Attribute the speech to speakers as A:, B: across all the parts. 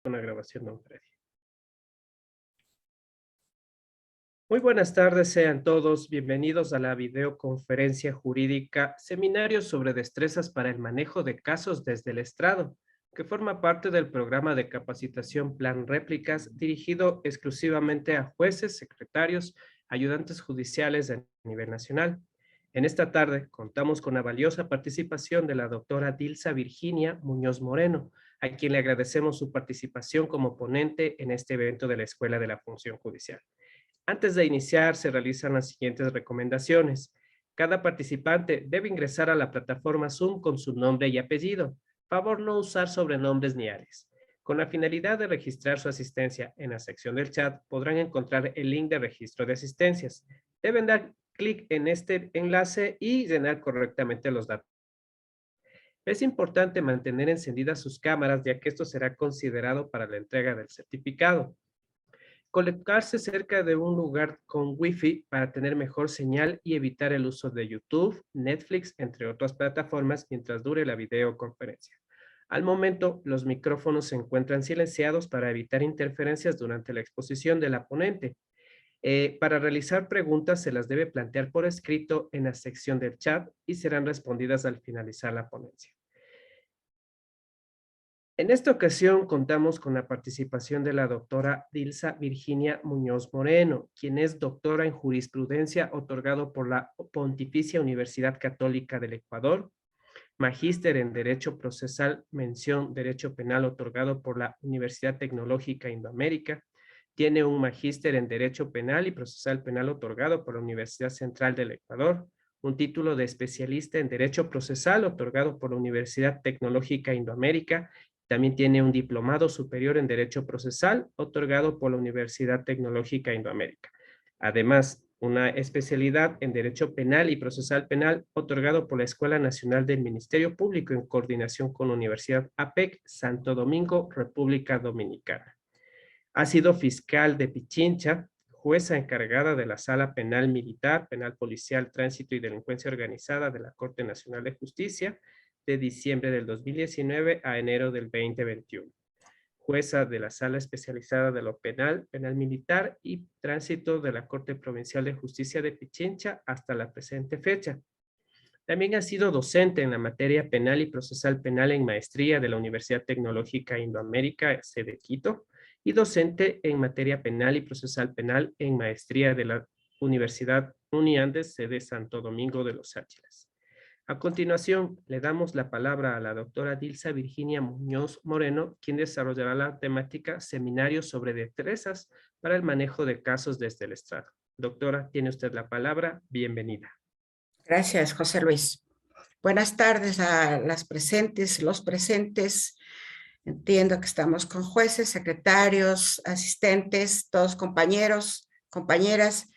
A: Una grabación, don Freddy. Muy buenas tardes, sean todos bienvenidos a la videoconferencia jurídica Seminario sobre destrezas para el manejo de casos desde el estrado, que forma parte del programa de capacitación Plan Réplicas dirigido exclusivamente a jueces, secretarios, ayudantes judiciales a nivel nacional. En esta tarde contamos con la valiosa participación de la doctora Dilsa Virginia Muñoz Moreno, a quien le agradecemos su participación como ponente en este evento de la Escuela de la Función Judicial. Antes de iniciar, se realizan las siguientes recomendaciones. Cada participante debe ingresar a la plataforma Zoom con su nombre y apellido. Favor no usar sobrenombres ni alias. Con la finalidad de registrar su asistencia en la sección del chat, podrán encontrar el link de registro de asistencias. Deben dar clic en este enlace y llenar correctamente los datos. Es importante mantener encendidas sus cámaras, ya que esto será considerado para la entrega del certificado. Colocarse cerca de un lugar con Wi-Fi para tener mejor señal y evitar el uso de YouTube, Netflix, entre otras plataformas mientras dure la videoconferencia. Al momento, los micrófonos se encuentran silenciados para evitar interferencias durante la exposición de la ponente. Para realizar preguntas se las debe plantear por escrito en la sección del chat y serán respondidas al finalizar la ponencia. En esta ocasión contamos con la participación de la doctora Dilsa Virginia Muñoz Moreno, quien es doctora en jurisprudencia otorgado por la Pontificia Universidad Católica del Ecuador, magíster en Derecho Procesal, mención Derecho Penal otorgado por la Universidad Tecnológica Indoamérica, tiene un magíster en Derecho Penal y Procesal Penal otorgado por la Universidad Central del Ecuador, un título de especialista en Derecho Procesal otorgado por la Universidad Tecnológica Indoamérica. También tiene un diplomado superior en Derecho Procesal otorgado por la Universidad Tecnológica Indoamérica. Además, una especialidad en Derecho Penal y Procesal Penal otorgado por la Escuela Nacional del Ministerio Público en coordinación con la Universidad APEC, Santo Domingo, República Dominicana. Ha sido fiscal de Pichincha, jueza encargada de la Sala Penal Militar, Penal Policial, Tránsito y Delincuencia Organizada de la Corte Nacional de Justicia, de diciembre del 2019 a enero del 2021. Jueza de la Sala Especializada de lo Penal, Penal Militar y Tránsito de la Corte Provincial de Justicia de Pichincha hasta la presente fecha. También ha sido docente en la materia penal y procesal penal en maestría de la Universidad Tecnológica Indoamérica, sede Quito, y docente en materia penal y procesal penal en maestría de la Universidad Uniandes, sede Santo Domingo de los Ángeles. A continuación, le damos la palabra a la doctora Dilsa Virginia Muñoz Moreno, quien desarrollará la temática Seminario sobre destrezas para el manejo de casos desde el estrado. Doctora, tiene usted la palabra. Bienvenida.
B: Gracias, José Luis. Buenas tardes a las presentes, los presentes. Entiendo que estamos con jueces, secretarios, asistentes, todos compañeros, compañeras.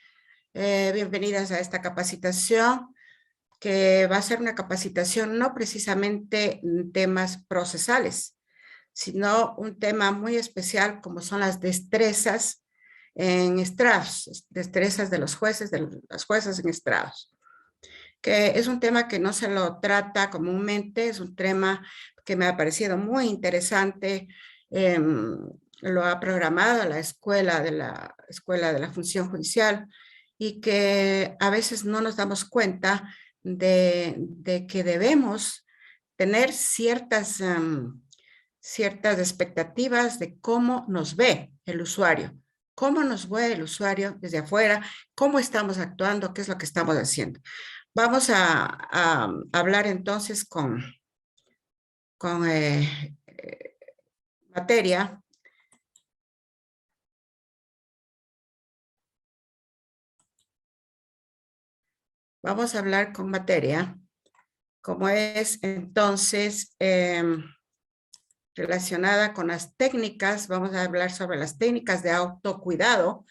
B: Bienvenidas a esta capacitación, que va a ser una capacitación no precisamente en temas procesales, sino un tema muy especial como son las destrezas en estrados, destrezas de los jueces, de las juezas en estrados, que es un tema que no se lo trata comúnmente, es un tema que me ha parecido muy interesante. Lo ha programado la Escuela de la Función Judicial y que a veces no nos damos cuenta de que debemos tener ciertas expectativas de cómo nos ve el usuario. ¿Cómo nos ve el usuario desde afuera? ¿Cómo estamos actuando? ¿Qué es lo que estamos haciendo? Vamos a hablar entonces con materia. Vamos a hablar con materia, como es entonces relacionada con las técnicas. Vamos a hablar sobre las técnicas de autocuidado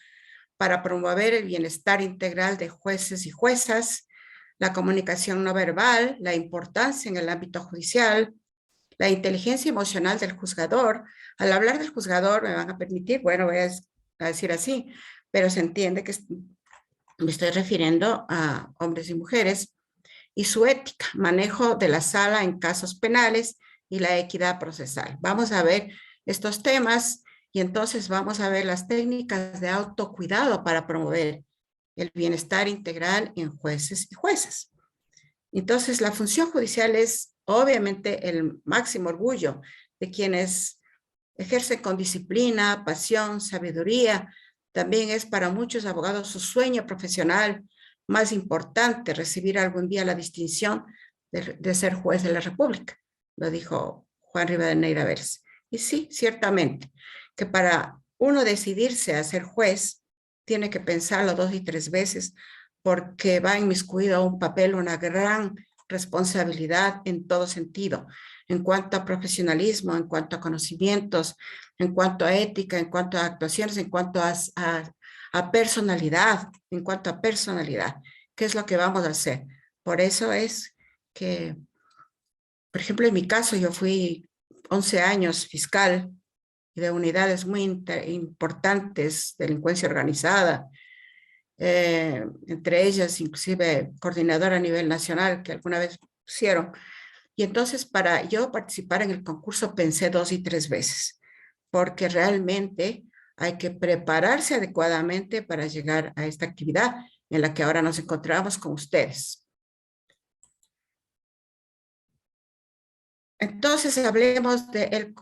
B: para promover el bienestar integral de jueces y juezas, la comunicación no verbal, la importancia en el ámbito judicial, la inteligencia emocional del juzgador. Al hablar del juzgador me van a permitir, bueno, voy a decir así, pero se entiende que me estoy refiriendo a hombres y mujeres, y su ética, manejo de la sala en casos penales y la equidad procesal. Vamos a ver estos temas y entonces vamos a ver las técnicas de autocuidado para promover el bienestar integral en jueces y juezas. Entonces, la función judicial es obviamente el máximo orgullo de quienes ejercen con disciplina, pasión, sabiduría. También es para muchos abogados su sueño profesional más importante, recibir algún día la distinción de ser juez de la República. Lo dijo Juan Rivadeneira Vélez. Y sí, ciertamente, que para uno decidirse a ser juez, tiene que pensarlo 2 y 3 veces, porque va inmiscuido a un papel, una gran responsabilidad en todo sentido, en cuanto a profesionalismo, en cuanto a conocimientos, en cuanto a ética, en cuanto a actuaciones, en cuanto a personalidad, en cuanto a personalidad. ¿Qué es lo que vamos a hacer? Por eso es que, por ejemplo, en mi caso, yo fui 11 años fiscal de unidades muy importantes, delincuencia organizada, entre ellas inclusive coordinadora a nivel nacional que alguna vez pusieron. Y entonces para yo participar en el concurso pensé 2 y 3 veces, porque realmente hay que prepararse adecuadamente para llegar a esta actividad en la que ahora nos encontramos con ustedes. Entonces hablemos del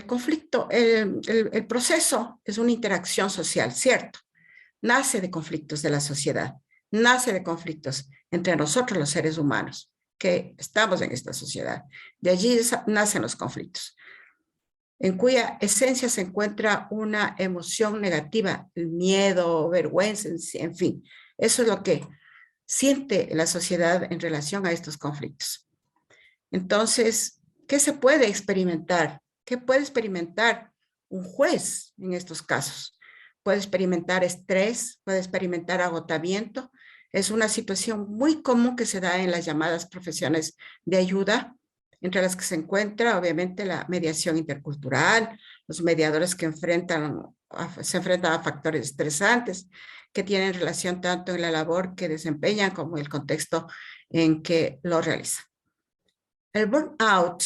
B: conflicto. El proceso es una interacción social, ¿cierto? Nace de conflictos de la sociedad, nace de conflictos entre nosotros los seres humanos que estamos en esta sociedad. De allí nacen los conflictos, en cuya esencia se encuentra una emoción negativa, el miedo, vergüenza, en fin. Eso es lo que siente la sociedad en relación a estos conflictos. Entonces, ¿qué se puede experimentar? ¿Qué puede experimentar un juez en estos casos? Puede experimentar estrés, puede experimentar agotamiento. Es una situación muy común que se da en las llamadas profesiones de ayuda, entre las que se encuentra obviamente la mediación intercultural, los mediadores que se enfrentan a factores estresantes que tienen relación tanto en la labor que desempeñan como en el contexto en que lo realizan. El burnout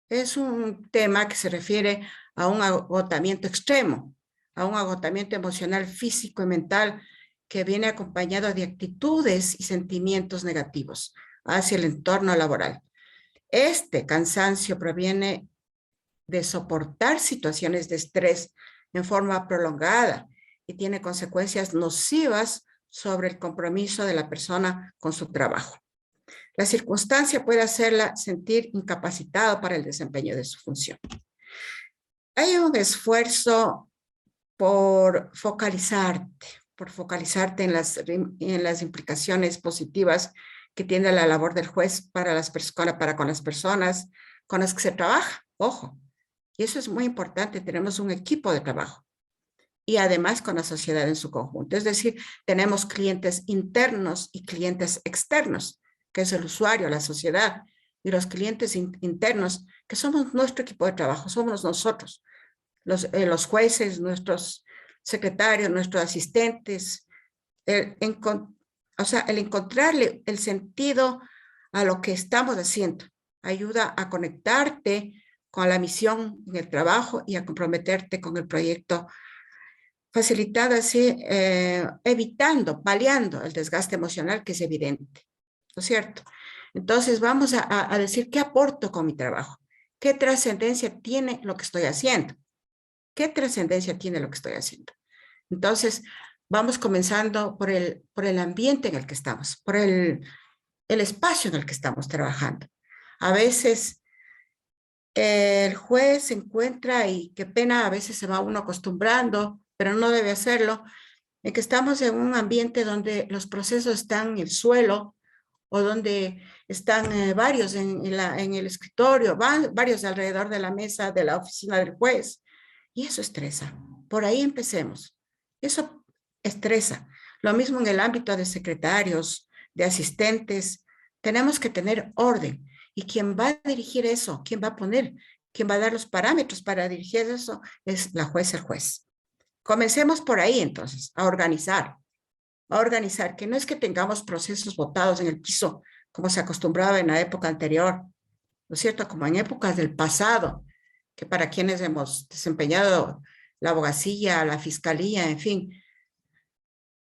B: es un tema que se refiere a un agotamiento extremo, a un agotamiento emocional, físico y mental que viene acompañado de actitudes y sentimientos negativos hacia el entorno laboral. Este cansancio proviene de soportar situaciones de estrés en forma prolongada y tiene consecuencias nocivas sobre el compromiso de la persona con su trabajo. La circunstancia puede hacerla sentir incapacitada para el desempeño de su función. Hay un esfuerzo por focalizarte en las implicaciones positivas que tiene la labor del juez para con las personas con las que se trabaja. Ojo, y eso es muy importante, tenemos un equipo de trabajo y además con la sociedad en su conjunto. Es decir, tenemos clientes internos y clientes externos, que es el usuario, la sociedad, y los clientes internos, que somos nuestro equipo de trabajo, somos nosotros, los jueces, nuestros secretarios, nuestros asistentes, el encontrarle el sentido a lo que estamos haciendo ayuda a conectarte con la misión en el trabajo y a comprometerte con el proyecto, facilitando así, paliando el desgaste emocional que es evidente, ¿no es cierto? Entonces vamos a decir, ¿qué aporto con mi trabajo? ¿Qué trascendencia tiene lo que estoy haciendo? ¿Qué trascendencia tiene lo que estoy haciendo? Entonces, vamos comenzando por el ambiente en el que estamos, por el espacio en el que estamos trabajando. A veces el juez se encuentra, y qué pena, a veces se va uno acostumbrando, pero no debe hacerlo, en que estamos en un ambiente donde los procesos están en el suelo o donde están varios en el escritorio, varios alrededor de la mesa de la oficina del juez. Y eso estresa. Por ahí empecemos. Eso estresa. Lo mismo en el ámbito de secretarios, de asistentes. Tenemos que tener orden. Y quien va a dirigir eso, quien va a dar los parámetros para dirigir eso, es la jueza, el juez. Comencemos por ahí entonces, a organizar, que no es que tengamos procesos botados en el piso, como se acostumbraba en la época anterior, ¿no es cierto? Como en épocas del pasado, que para quienes hemos desempeñado la abogacía, la fiscalía, en fin.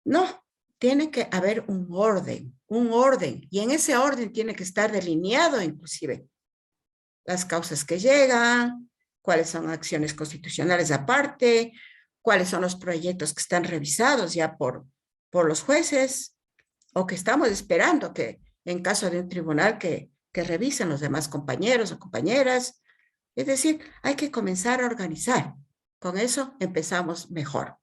B: No, tiene que haber un orden, y en ese orden tiene que estar delineado inclusive las causas que llegan, cuáles son acciones constitucionales aparte, cuáles son los proyectos que están revisados ya por los jueces, o que estamos esperando que en caso de un tribunal que revisen los demás compañeros o compañeras. Es decir, hay que comenzar a organizar. Con eso empezamos mejor.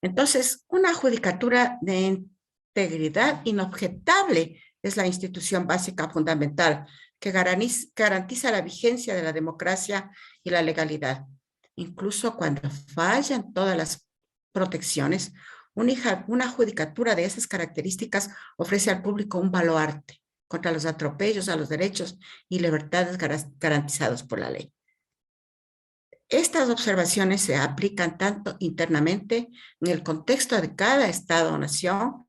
B: Entonces, una judicatura de integridad inobjetable es la institución básica fundamental que garantiza la vigencia de la democracia y la legalidad. Incluso cuando fallan todas las protecciones, una judicatura de esas características ofrece al público un baluarte contra los atropellos a los derechos y libertades garantizados por la ley. Estas observaciones se aplican tanto internamente en el contexto de cada estado o nación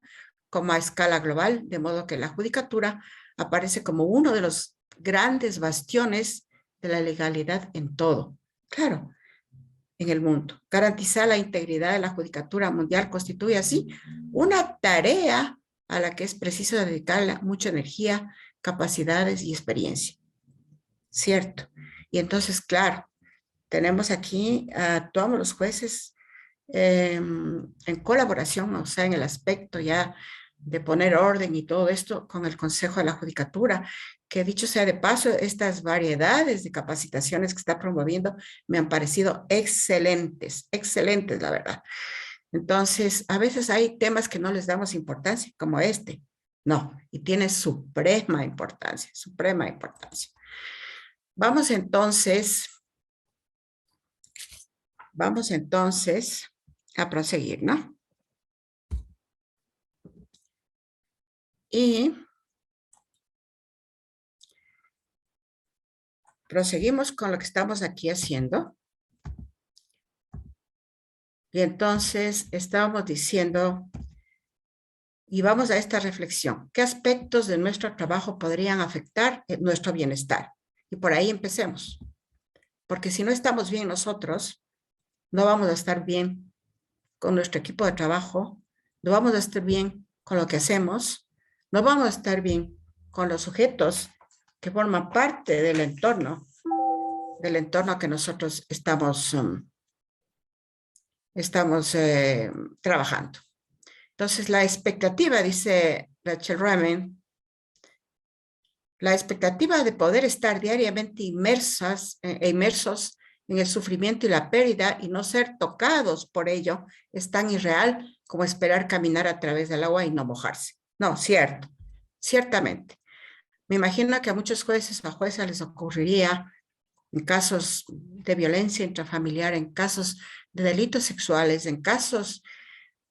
B: como a escala global, de modo que la judicatura aparece como uno de los grandes bastiones de la legalidad en todo. Claro, en el mundo. Garantizar la integridad de la judicatura mundial constituye así una tarea a la que es preciso dedicarle mucha energía, capacidades y experiencia. ¿Cierto? Y entonces, claro, tenemos aquí, actuamos los jueces en colaboración, o sea, en el aspecto ya de poner orden y todo esto con el Consejo de la Judicatura, que dicho sea de paso, estas variedades de capacitaciones que está promoviendo me han parecido excelentes, excelentes, la verdad. Entonces, a veces hay temas que no les damos importancia, como este. No, y tiene suprema importancia, suprema importancia. Vamos entonces a proseguir, ¿no? Y proseguimos con lo que estamos aquí haciendo. Y entonces estábamos diciendo, y vamos a esta reflexión, ¿qué aspectos de nuestro trabajo podrían afectar nuestro bienestar? Y por ahí empecemos. Porque si no estamos bien nosotros, no vamos a estar bien con nuestro equipo de trabajo, no vamos a estar bien con lo que hacemos, no vamos a estar bien con los sujetos que forman parte del entorno que nosotros estamos trabajando. Entonces, la expectativa, dice Rachel Remen, la expectativa de poder estar diariamente inmersos en el sufrimiento y la pérdida y no ser tocados por ello es tan irreal como esperar caminar a través del agua y no mojarse. No, cierto, ciertamente. Me imagino que a muchos jueces o juezas les ocurriría en casos de violencia intrafamiliar, en casos de delitos sexuales, en casos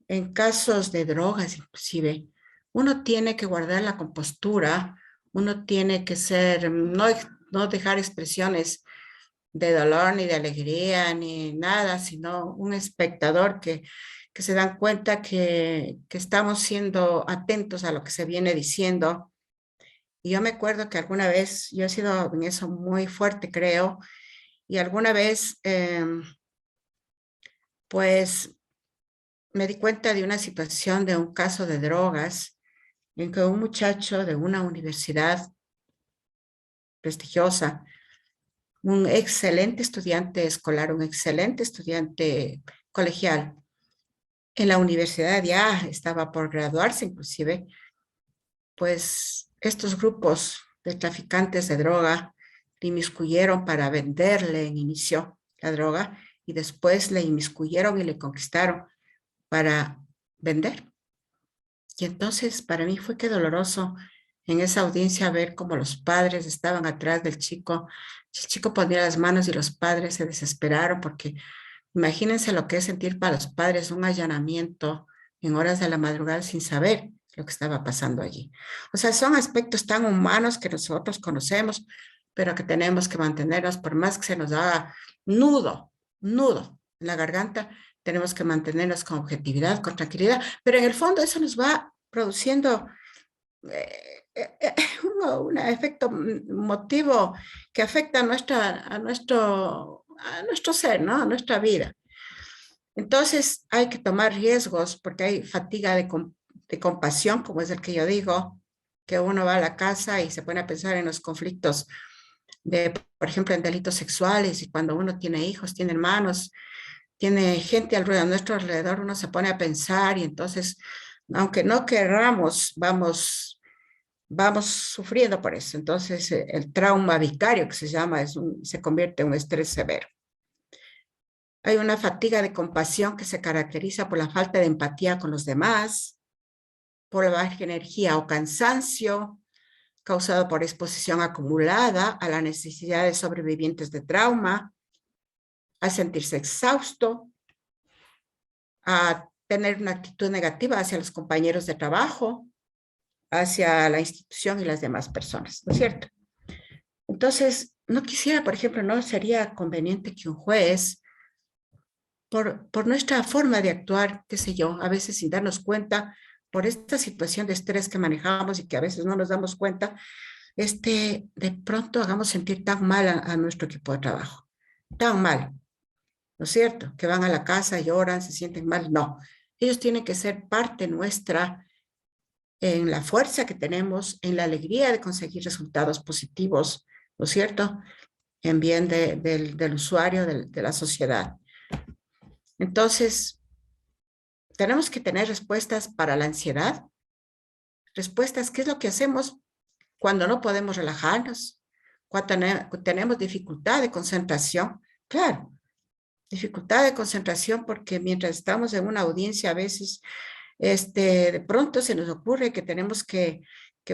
B: de drogas inclusive. Uno tiene que guardar la compostura, uno tiene que ser, no dejar expresiones de dolor, ni de alegría, ni nada, sino un espectador que se dan cuenta que estamos siendo atentos a lo que se viene diciendo. Y yo me acuerdo que alguna vez, yo he sido en eso muy fuerte, creo, y alguna vez, pues, me di cuenta de una situación, de un caso de drogas, en que un muchacho de una universidad prestigiosa, un excelente estudiante escolar, un excelente estudiante colegial, en la universidad ya estaba por graduarse inclusive, pues estos grupos de traficantes de droga le inmiscuyeron para venderle en inicio la droga y después le inmiscuyeron y le conquistaron para vender. Y entonces para mí fue que doloroso en esa audiencia ver cómo los padres estaban atrás del chico. El chico ponía las manos y los padres se desesperaron porque imagínense lo que es sentir para los padres un allanamiento en horas de la madrugada sin saber lo que estaba pasando allí. O sea, son aspectos tan humanos que nosotros conocemos, pero que tenemos que mantenernos, por más que se nos haga nudo en la garganta, tenemos que mantenernos con objetividad, con tranquilidad, pero en el fondo eso nos va produciendo un efecto motivo que afecta a nuestro ser, ¿no? A nuestra vida. Entonces hay que tomar riesgos porque hay fatiga de compasión, como es el que yo digo, que uno va a la casa y se pone a pensar en los conflictos de, por ejemplo, en delitos sexuales, y cuando uno tiene hijos, tiene hermanos, tiene gente alrededor, a nuestro alrededor, uno se pone a pensar y entonces, aunque no querramos, vamos sufriendo por eso. Entonces, el trauma vicario que se llama se convierte en un estrés severo. Hay una fatiga de compasión que se caracteriza por la falta de empatía con los demás, por la baja energía o cansancio causado por exposición acumulada a las necesidades sobrevivientes de trauma, a sentirse exhausto, a tener una actitud negativa hacia los compañeros de trabajo, hacia la institución y las demás personas, ¿no es cierto? Entonces, no quisiera, por ejemplo, no sería conveniente que un juez, por nuestra forma de actuar, qué sé yo, a veces sin darnos cuenta, por esta situación de estrés que manejamos y que a veces no nos damos cuenta, de pronto hagamos sentir tan mal a nuestro equipo de trabajo, tan mal, ¿no es cierto? Que van a la casa, lloran, se sienten mal. No, ellos tienen que ser parte nuestra en la fuerza que tenemos, en la alegría de conseguir resultados positivos, ¿no es cierto? En bien del usuario, de la sociedad. Entonces, tenemos que tener respuestas para la ansiedad, respuestas, ¿qué es lo que hacemos cuando no podemos relajarnos? Cuando tenemos dificultad de concentración. Claro, dificultad de concentración porque mientras estamos en una audiencia a veces, de pronto se nos ocurre que tenemos que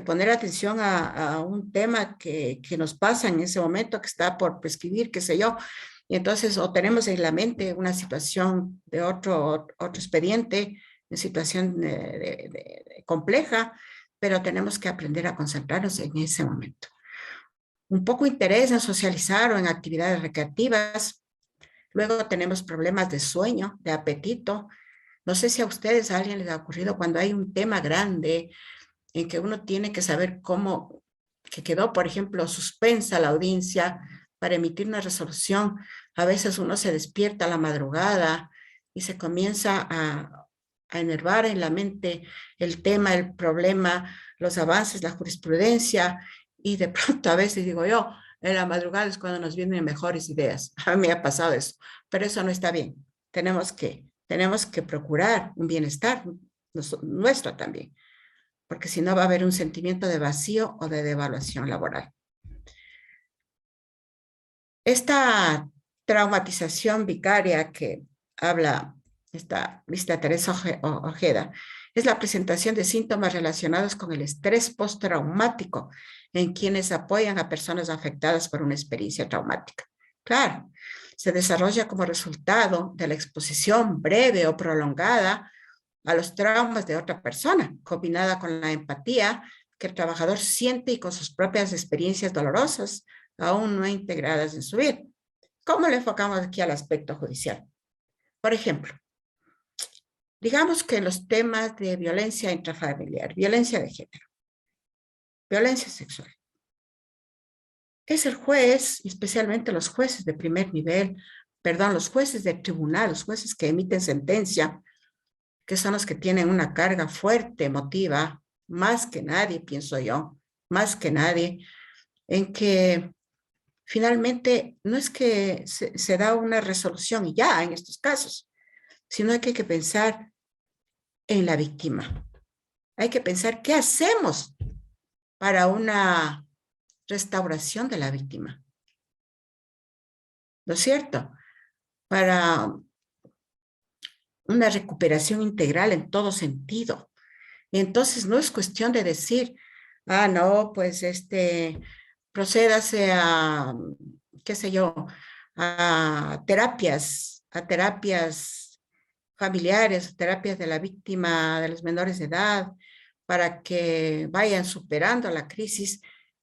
B: poner atención a un tema que nos pasa en ese momento, que está por prescribir, qué sé yo. Y entonces, o tenemos en la mente una situación de otro expediente, una situación compleja, pero tenemos que aprender a concentrarnos en ese momento. Un poco interés en socializar o en actividades recreativas. Luego tenemos problemas de sueño, de apetito. No sé si a ustedes, a alguien les ha ocurrido cuando hay un tema grande en que uno tiene que saber cómo, que quedó, por ejemplo, suspensa la audiencia para emitir una resolución. A veces uno se despierta a la madrugada y se comienza a enervar en la mente el tema, el problema, los avances, la jurisprudencia, y de pronto a veces digo yo, en la madrugada es cuando nos vienen mejores ideas. A mí me ha pasado eso, pero eso no está bien. Tenemos que procurar un bienestar nuestro también, porque si no va a haber un sentimiento de vacío o de devaluación laboral. Esta traumatización vicaria que habla esta Lista Teresa Ojeda es la presentación de síntomas relacionados con el estrés postraumático en quienes apoyan a personas afectadas por una experiencia traumática. Claro, se desarrolla como resultado de la exposición breve o prolongada a los traumas de otra persona, combinada con la empatía que el trabajador siente y con sus propias experiencias dolorosas, aún no integradas en su vida. ¿Cómo le enfocamos aquí al aspecto judicial? Por ejemplo, digamos que en los temas de violencia intrafamiliar, violencia de género, violencia sexual, es el juez, y especialmente los jueces de primer nivel, los jueces de tribunal, los jueces que emiten sentencia, que son los que tienen una carga fuerte emotiva, más que nadie, pienso yo, más que nadie, en que finalmente no es que se da una resolución y ya en estos casos, sino que hay que pensar en la víctima. Hay que pensar qué hacemos para una restauración de la víctima. ¿No es cierto? Para una recuperación integral en todo sentido. Y entonces no es cuestión de decir, no, pues procédase a, qué sé yo, a terapias familiares, terapias de la víctima, de los menores de edad, para que vayan superando la crisis.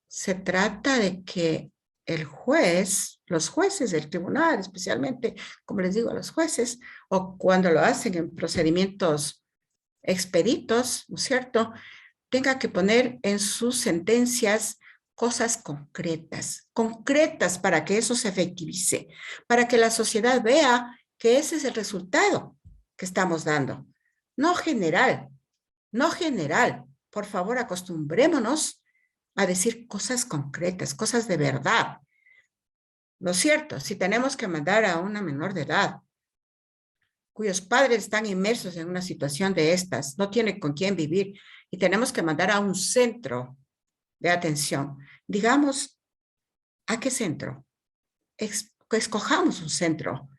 B: Se trata de que el juez, los jueces del tribunal, especialmente, como les digo, los jueces, o cuando lo hacen en procedimientos expeditos, ¿no es cierto?, tenga que poner en sus sentencias cosas concretas, concretas para que eso se efectivice, para que la sociedad vea que ese es el resultado que estamos dando. No general, no general. Por favor, acostumbrémonos a decir cosas concretas, cosas de verdad. ¿No es cierto? Si tenemos que mandar a una menor de edad, cuyos padres están inmersos en una situación de estas, no tiene con quién vivir, y tenemos que mandar a un centro de atención, digamos, ¿a qué centro? Escojamos un centro,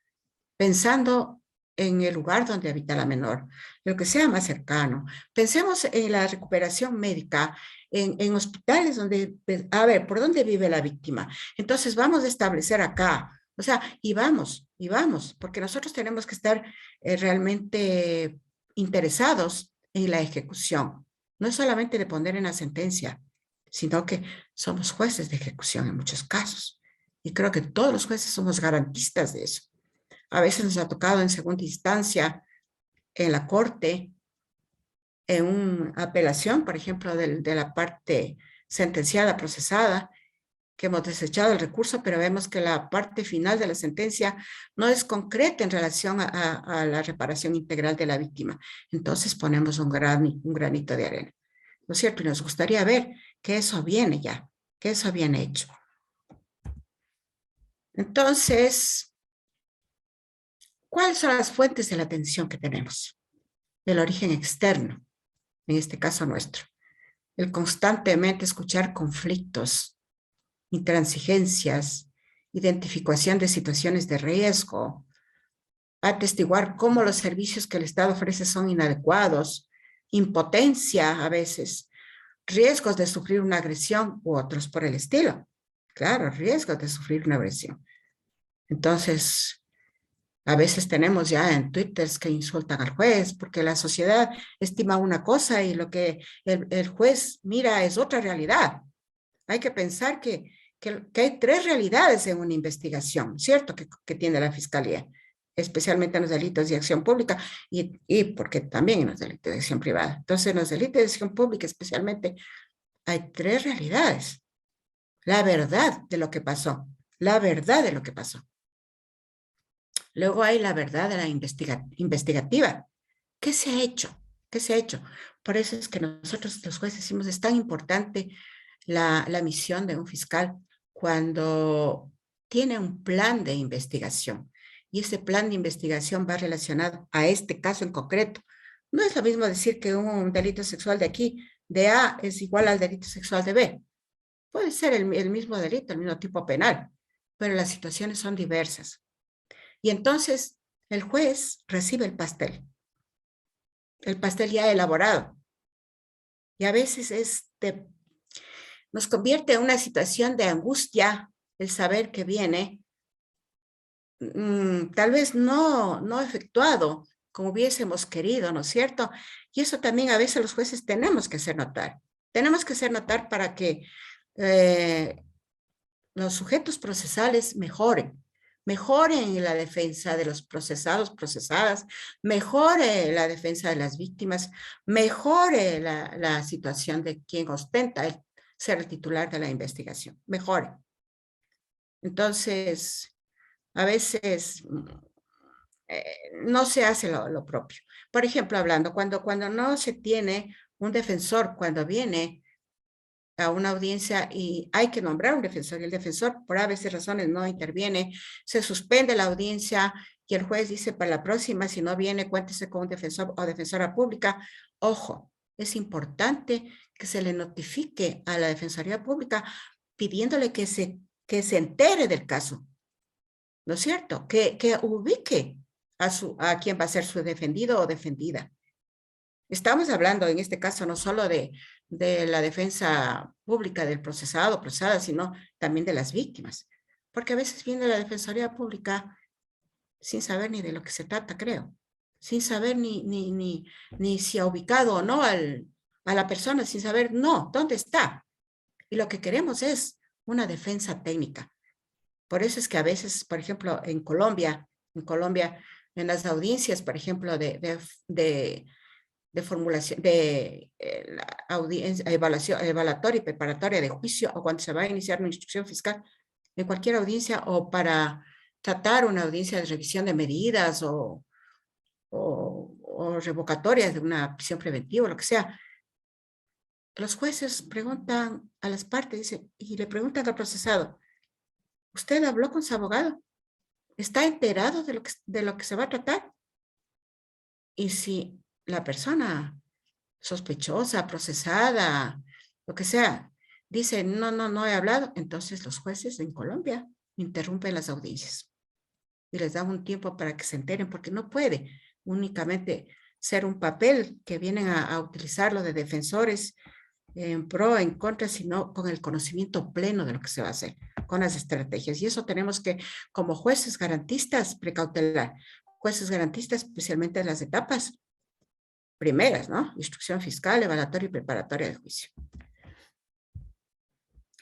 B: pensando en el lugar donde habita la menor, lo que sea más cercano. Pensemos en la recuperación médica, en hospitales donde, a ver, ¿por dónde vive la víctima? Entonces vamos a establecer acá, o sea, y vamos, porque nosotros tenemos que estar realmente interesados en la ejecución. No es solamente de poner en la sentencia, sino que somos jueces de ejecución en muchos casos. Y creo que todos los jueces somos garantistas de eso. A veces nos ha tocado en segunda instancia, en la corte, en una apelación, por ejemplo, de la parte sentenciada, procesada, que hemos desechado el recurso, pero vemos que la parte final de la sentencia no es concreta en relación a la reparación integral de la víctima. Entonces ponemos un granito de arena. ¿No es cierto? Y nos gustaría ver que eso viene ya, que eso viene hecho. Entonces, ¿cuáles son las fuentes de la tensión que tenemos? Del origen externo, en este caso nuestro. El constantemente escuchar conflictos, intransigencias, identificación de situaciones de riesgo, atestiguar cómo los servicios que el Estado ofrece son inadecuados, impotencia a veces, riesgos de sufrir una agresión u otros por el estilo. Claro, riesgos de sufrir una agresión. Entonces, a veces tenemos ya en Twitter que insultan al juez porque la sociedad estima una cosa y lo que el juez mira es otra realidad. Hay que pensar que hay tres realidades en una investigación, ¿cierto? Que tiene la Fiscalía, especialmente en los delitos de acción pública y porque también en los delitos de acción privada. Entonces, en los delitos de acción pública especialmente hay tres realidades. La verdad de lo que pasó, la verdad de lo que pasó. Luego hay la verdad de la investigativa. ¿Qué se ha hecho? ¿Qué se ha hecho? Por eso es que nosotros los jueces decimos, es tan importante la misión de un fiscal cuando tiene un plan de investigación. Y ese plan de investigación va relacionado a este caso en concreto. No es lo mismo decir que un delito sexual de aquí, de A, es igual al delito sexual de B. Puede ser el mismo delito, el mismo tipo penal, pero las situaciones son diversas. Y entonces el juez recibe el pastel ya elaborado. Y a veces nos convierte en una situación de angustia el saber que viene, tal vez no efectuado como hubiésemos querido, ¿no es cierto? Y eso también a veces los jueces tenemos que hacer notar. Tenemos que hacer notar para que los sujetos procesales mejoren la defensa de los procesados, procesadas, mejore la defensa de las víctimas, mejore la situación de quien ostenta el ser el titular de la investigación, mejore. Entonces, a veces no se hace lo propio. Por ejemplo, hablando, cuando no se tiene un defensor, cuando viene a una audiencia y hay que nombrar un defensor y el defensor por a veces razones no interviene, se suspende la audiencia y el juez dice para la próxima si no viene cuéntese con un defensor o defensora pública. Ojo, es importante que se le notifique a la Defensoría Pública pidiéndole que se entere del caso, ¿no es cierto? Que ubique a quien va a ser su defendido o defendida. Estamos hablando en este caso no solo de la defensa pública del procesado, procesada, sino también de las víctimas. Porque a veces viene la Defensoría Pública sin saber ni de lo que se trata, creo. Sin saber ni si ha ubicado o no a la persona, sin saber, no, ¿dónde está? Y lo que queremos es una defensa técnica. Por eso es que a veces, por ejemplo, en Colombia, en las audiencias, por ejemplo, de de formulación, de la audiencia, evaluación, evaluatoria y preparatoria de juicio, o cuando se va a iniciar una instrucción fiscal, en cualquier audiencia, o para tratar una audiencia de revisión de medidas o revocatorias de una prisión preventiva, lo que sea. Los jueces preguntan a las partes, dice, y le preguntan al procesado, ¿usted habló con su abogado? ¿Está enterado de lo que se va a tratar? Y si la persona sospechosa, procesada, lo que sea, dice, no he hablado, entonces los jueces en Colombia interrumpen las audiencias y les dan un tiempo para que se enteren, porque no puede únicamente ser un papel que vienen a utilizarlo de defensores en pro, en contra, sino con el conocimiento pleno de lo que se va a hacer, con las estrategias. Y eso tenemos que, como jueces garantistas, precautelar. Jueces garantistas, especialmente en las etapas primeras, ¿no? Instrucción fiscal, evaluatoria y preparatoria de juicio.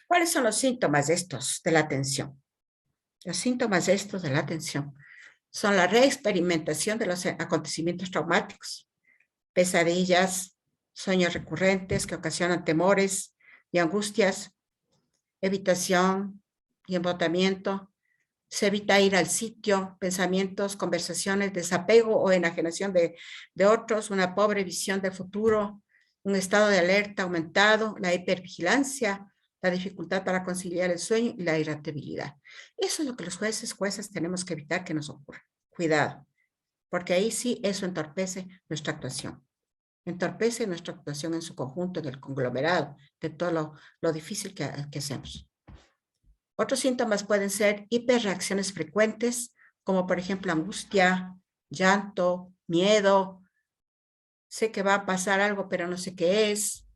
B: ¿Cuáles son los síntomas de estos de la atención? Los síntomas de estos de la atención son la reexperimentación de los acontecimientos traumáticos, pesadillas, sueños recurrentes que ocasionan temores y angustias, evitación y embotamiento. Se evita ir al sitio, pensamientos, conversaciones, desapego o enajenación de otros, una pobre visión del futuro, un estado de alerta aumentado, la hipervigilancia, la dificultad para conciliar el sueño y la irritabilidad. Eso es lo que los jueces tenemos que evitar que nos ocurra. Cuidado, porque ahí sí eso entorpece nuestra actuación. Entorpece nuestra actuación en su conjunto, en el conglomerado de todo lo difícil que hacemos. Otros síntomas pueden ser hiperreacciones frecuentes, como por ejemplo angustia, llanto, miedo, sé que va a pasar algo pero no sé qué es,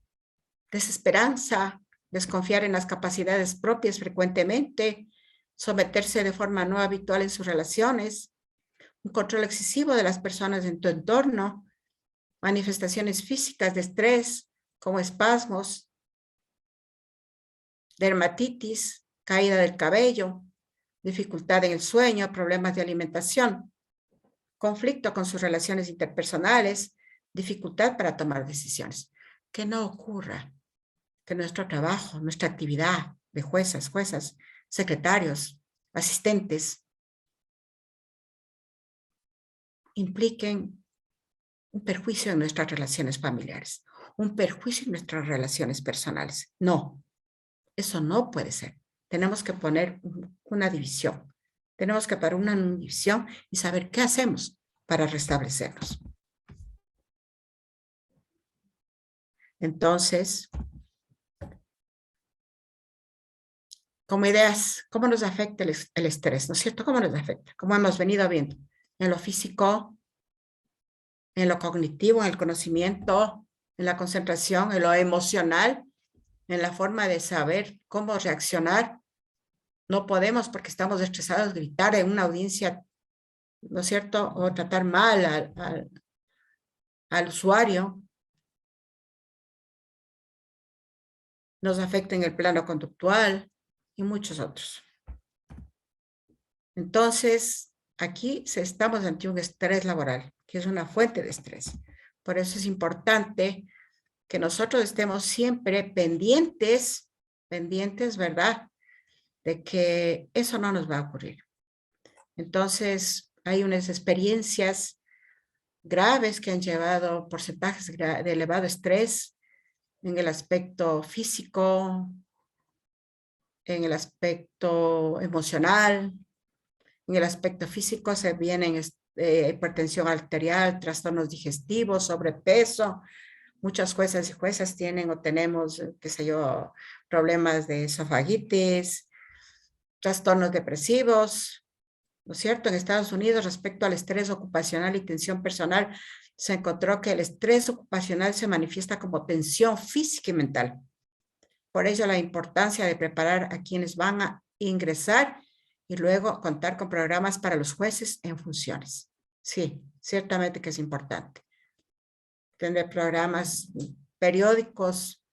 B: desesperanza, desconfiar en las capacidades propias frecuentemente, someterse de forma no habitual en sus relaciones, un control excesivo de las personas en tu entorno, manifestaciones físicas de estrés, como espasmos, dermatitis, caída del cabello, dificultad en el sueño, problemas de alimentación, conflicto con sus relaciones interpersonales, dificultad para tomar decisiones. Que no ocurra que nuestro trabajo, nuestra actividad de juezas, secretarios, asistentes, impliquen un perjuicio en nuestras relaciones familiares, un perjuicio en nuestras relaciones personales. No, eso no puede ser. Tenemos que poner una división. Tenemos que poner una división y saber qué hacemos para restablecernos. Entonces, como ideas, ¿cómo nos afecta el estrés? ¿No es cierto? ¿Cómo nos afecta? Como hemos venido viendo, en lo físico, en lo cognitivo, en el conocimiento, en la concentración, en lo emocional, en la forma de saber cómo reaccionar. No podemos, porque estamos estresados, gritar en una audiencia, ¿no es cierto? O tratar mal al usuario. Nos afecta en el plano conductual y muchos otros. Entonces, aquí estamos ante un estrés laboral, que es una fuente de estrés. Por eso es importante que nosotros estemos siempre pendientes, ¿verdad? De que eso no nos va a ocurrir. Entonces, hay unas experiencias graves que han llevado porcentajes de elevado estrés en el aspecto físico, en el aspecto emocional. En el aspecto físico se vienen hipertensión arterial, trastornos digestivos, sobrepeso. Muchas juezas y juezas tienen o tenemos, qué sé yo, problemas de esofagitis, trastornos depresivos, ¿no es cierto? En Estados Unidos, respecto al estrés ocupacional y tensión personal, se encontró que el estrés ocupacional se manifiesta como tensión física y mental. Por ello, la importancia de preparar a quienes van a ingresar y luego contar con programas para los jueces en funciones. Sí, ciertamente que es importante. Tener programas periódicos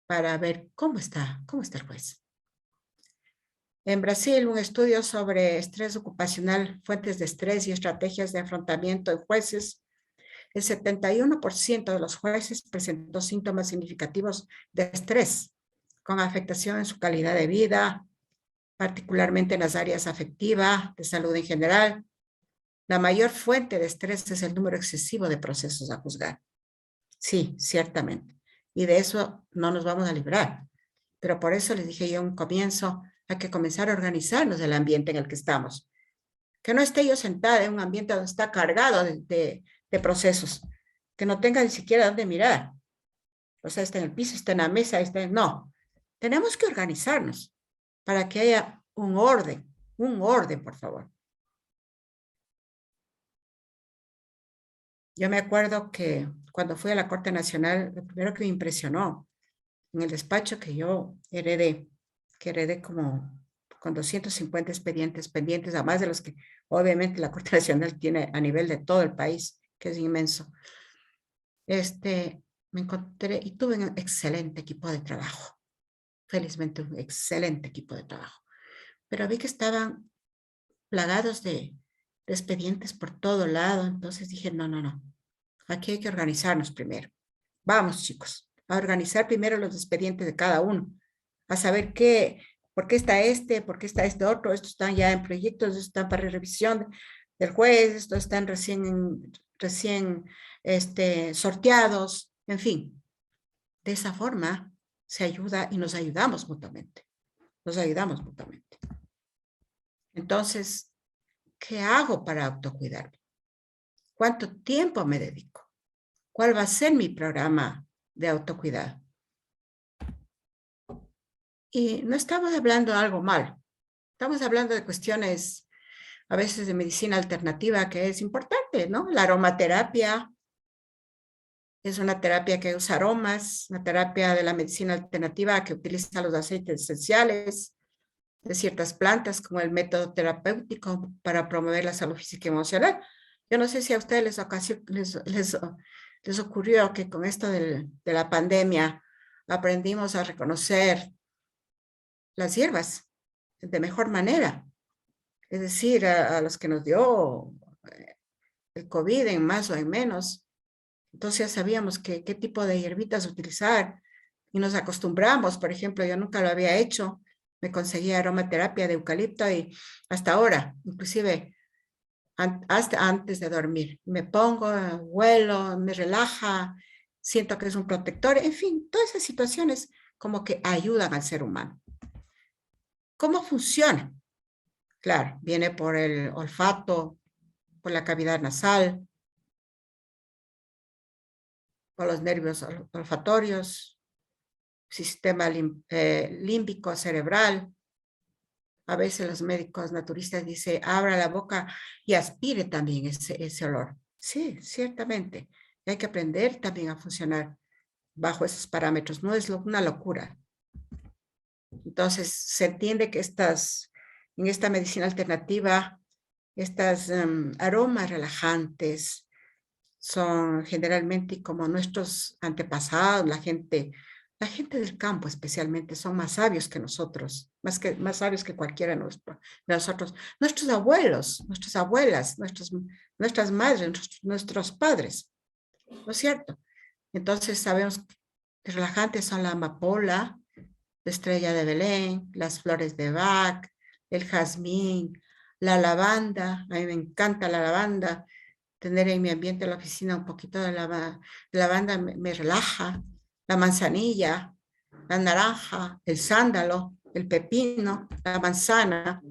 B: para ver cómo está el juez. En Brasil, un estudio sobre estrés ocupacional, fuentes de estrés y estrategias de afrontamiento de jueces el 71% de los jueces presentó síntomas significativos de estrés, con afectación en su calidad de vida, particularmente en las áreas afectiva, de salud en general. La mayor fuente de estrés es el número excesivo de procesos a juzgar. Sí, ciertamente. Y de eso no nos vamos a librar. Pero por eso les dije yo en un comienzo, hay que comenzar a organizarnos del ambiente en el que estamos. Que no esté yo sentada en un ambiente donde está cargado de procesos, que no tenga ni siquiera dónde mirar. O sea, está en el piso, está en la mesa, está en... No, tenemos que organizarnos para que haya un orden, por favor. Yo me acuerdo que cuando fui a la Corte Nacional, lo primero que me impresionó en el despacho que yo heredé como con 250 expedientes pendientes, además de los que obviamente la Corte Nacional tiene a nivel de todo el país, que es inmenso. Me encontré y tuve un excelente equipo de trabajo. Felizmente un excelente equipo de trabajo. Pero vi que estaban plagados de expedientes por todo lado. Entonces dije, no. Aquí hay que organizarnos primero. Vamos, chicos, a organizar primero los expedientes de cada uno, a saber por qué está por qué está este otro, estos están ya en proyectos, estos están para revisión del juez, estos están recién sorteados, en fin. De esa forma se ayuda y nos ayudamos mutuamente. Entonces, ¿qué hago para autocuidarme? ¿Cuánto tiempo me dedico? ¿Cuál va a ser mi programa de autocuidado? Y no estamos hablando de algo malo. Estamos hablando de cuestiones a veces de medicina alternativa que es importante, ¿no? La aromaterapia es una terapia que usa aromas, una terapia de la medicina alternativa que utiliza los aceites esenciales de ciertas plantas como el método terapéutico para promover la salud física y emocional. Yo no sé si a ustedes les ocurrió que con esto de la pandemia aprendimos a reconocer las hierbas de mejor manera. Es decir, a los que nos dio el COVID en más o en menos. Entonces ya sabíamos qué tipo de hierbitas utilizar y nos acostumbramos. Por ejemplo, yo nunca lo había hecho. Me conseguí aromaterapia de eucalipto y hasta ahora, inclusive hasta antes de dormir, me pongo, huelo, me relaja, siento que es un protector. En fin, todas esas situaciones como que ayudan al ser humano. ¿Cómo funciona? Claro, viene por el olfato, por la cavidad nasal, por los nervios olfatorios, sistema límbico cerebral. A veces los médicos naturistas dicen, abra la boca y aspire también ese olor. Sí, ciertamente. Hay que aprender también a funcionar bajo esos parámetros. No es una locura. Entonces, se entiende que en esta medicina alternativa, estas aromas relajantes son generalmente como nuestros antepasados, la gente del campo especialmente, son más sabios que nosotros, más sabios que cualquiera de nosotros. Nuestros abuelos, nuestras abuelas, nuestras madres, nuestros padres, ¿no es cierto? Entonces sabemos que relajantes son la amapola, la estrella de Belén, las flores de Bach, el jazmín, la lavanda. A mí me encanta la lavanda. Tener en mi ambiente en la oficina un poquito de lavanda me relaja. La manzanilla, la naranja, el sándalo, el pepino, la manzana.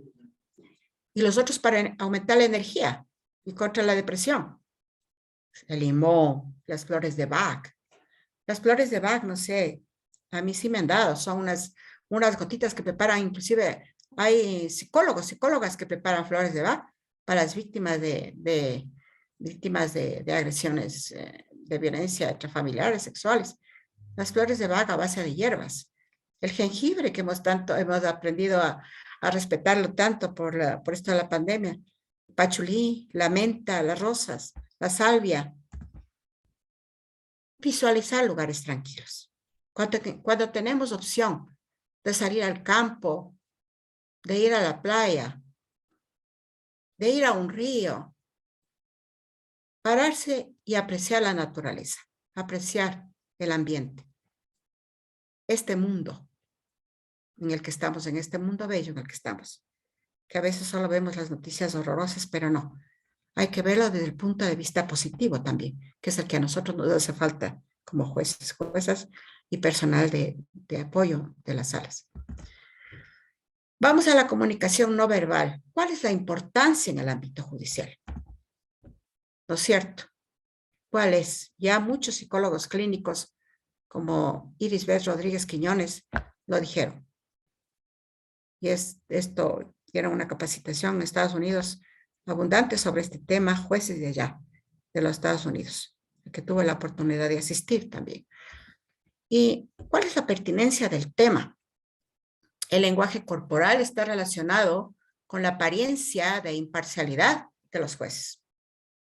B: Y los otros para aumentar la energía y contra la depresión. El limón, las flores de Bach. Las flores de Bach, no sé, a mí sí me han dado, son unas gotitas que preparan, inclusive hay psicólogas que preparan flores de Bach para las víctimas de agresiones de violencia intrafamiliares, sexuales. Las flores de Bach a base de hierbas. El jengibre que hemos aprendido a respetarlo tanto por esto de la pandemia. Pachulí, la menta, las rosas, la salvia. Visualizar lugares tranquilos. Cuando tenemos opción de salir al campo, de ir a la playa, de ir a un río, pararse y apreciar la naturaleza, apreciar el ambiente, este mundo en el que estamos, en este mundo bello en el que estamos, que a veces solo vemos las noticias horrorosas, pero no. Hay que verlo desde el punto de vista positivo también, que es el que a nosotros nos hace falta como jueces, juezas y personal de apoyo de las salas. Vamos a la comunicación no verbal. ¿Cuál es la importancia en el ámbito judicial? ¿No es cierto? ¿Cuál es? Ya muchos psicólogos clínicos, como Iris Beth Rodríguez Quiñones, lo dijeron. Y esto era una capacitación en Estados Unidos abundante sobre este tema, jueces de allá, de los Estados Unidos, que tuve la oportunidad de asistir también. ¿Y cuál es la pertinencia del tema? El lenguaje corporal está relacionado con la apariencia de imparcialidad de los jueces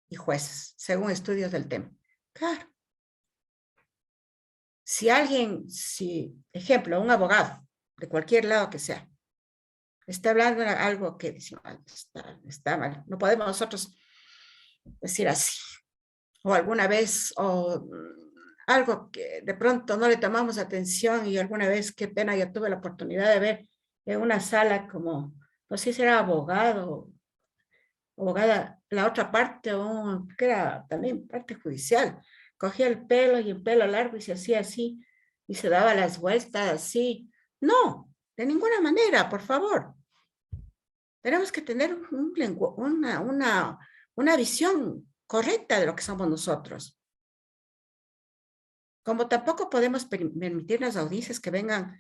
B: y jueces, según estudios del tema. Claro. Ejemplo, un abogado, de cualquier lado que sea, está hablando de algo que dice, está mal, no podemos nosotros decir así, o alguna vez, o algo que de pronto no le tomamos atención y alguna vez, qué pena, yo tuve la oportunidad de ver en una sala como, no sé si era abogada, la otra parte, o que era también parte judicial, cogía el pelo y el pelo largo y se hacía así, y se daba las vueltas así. No, de ninguna manera, por favor. Tenemos que tener una visión correcta de lo que somos nosotros. Como tampoco podemos permitirnos audiencias que vengan,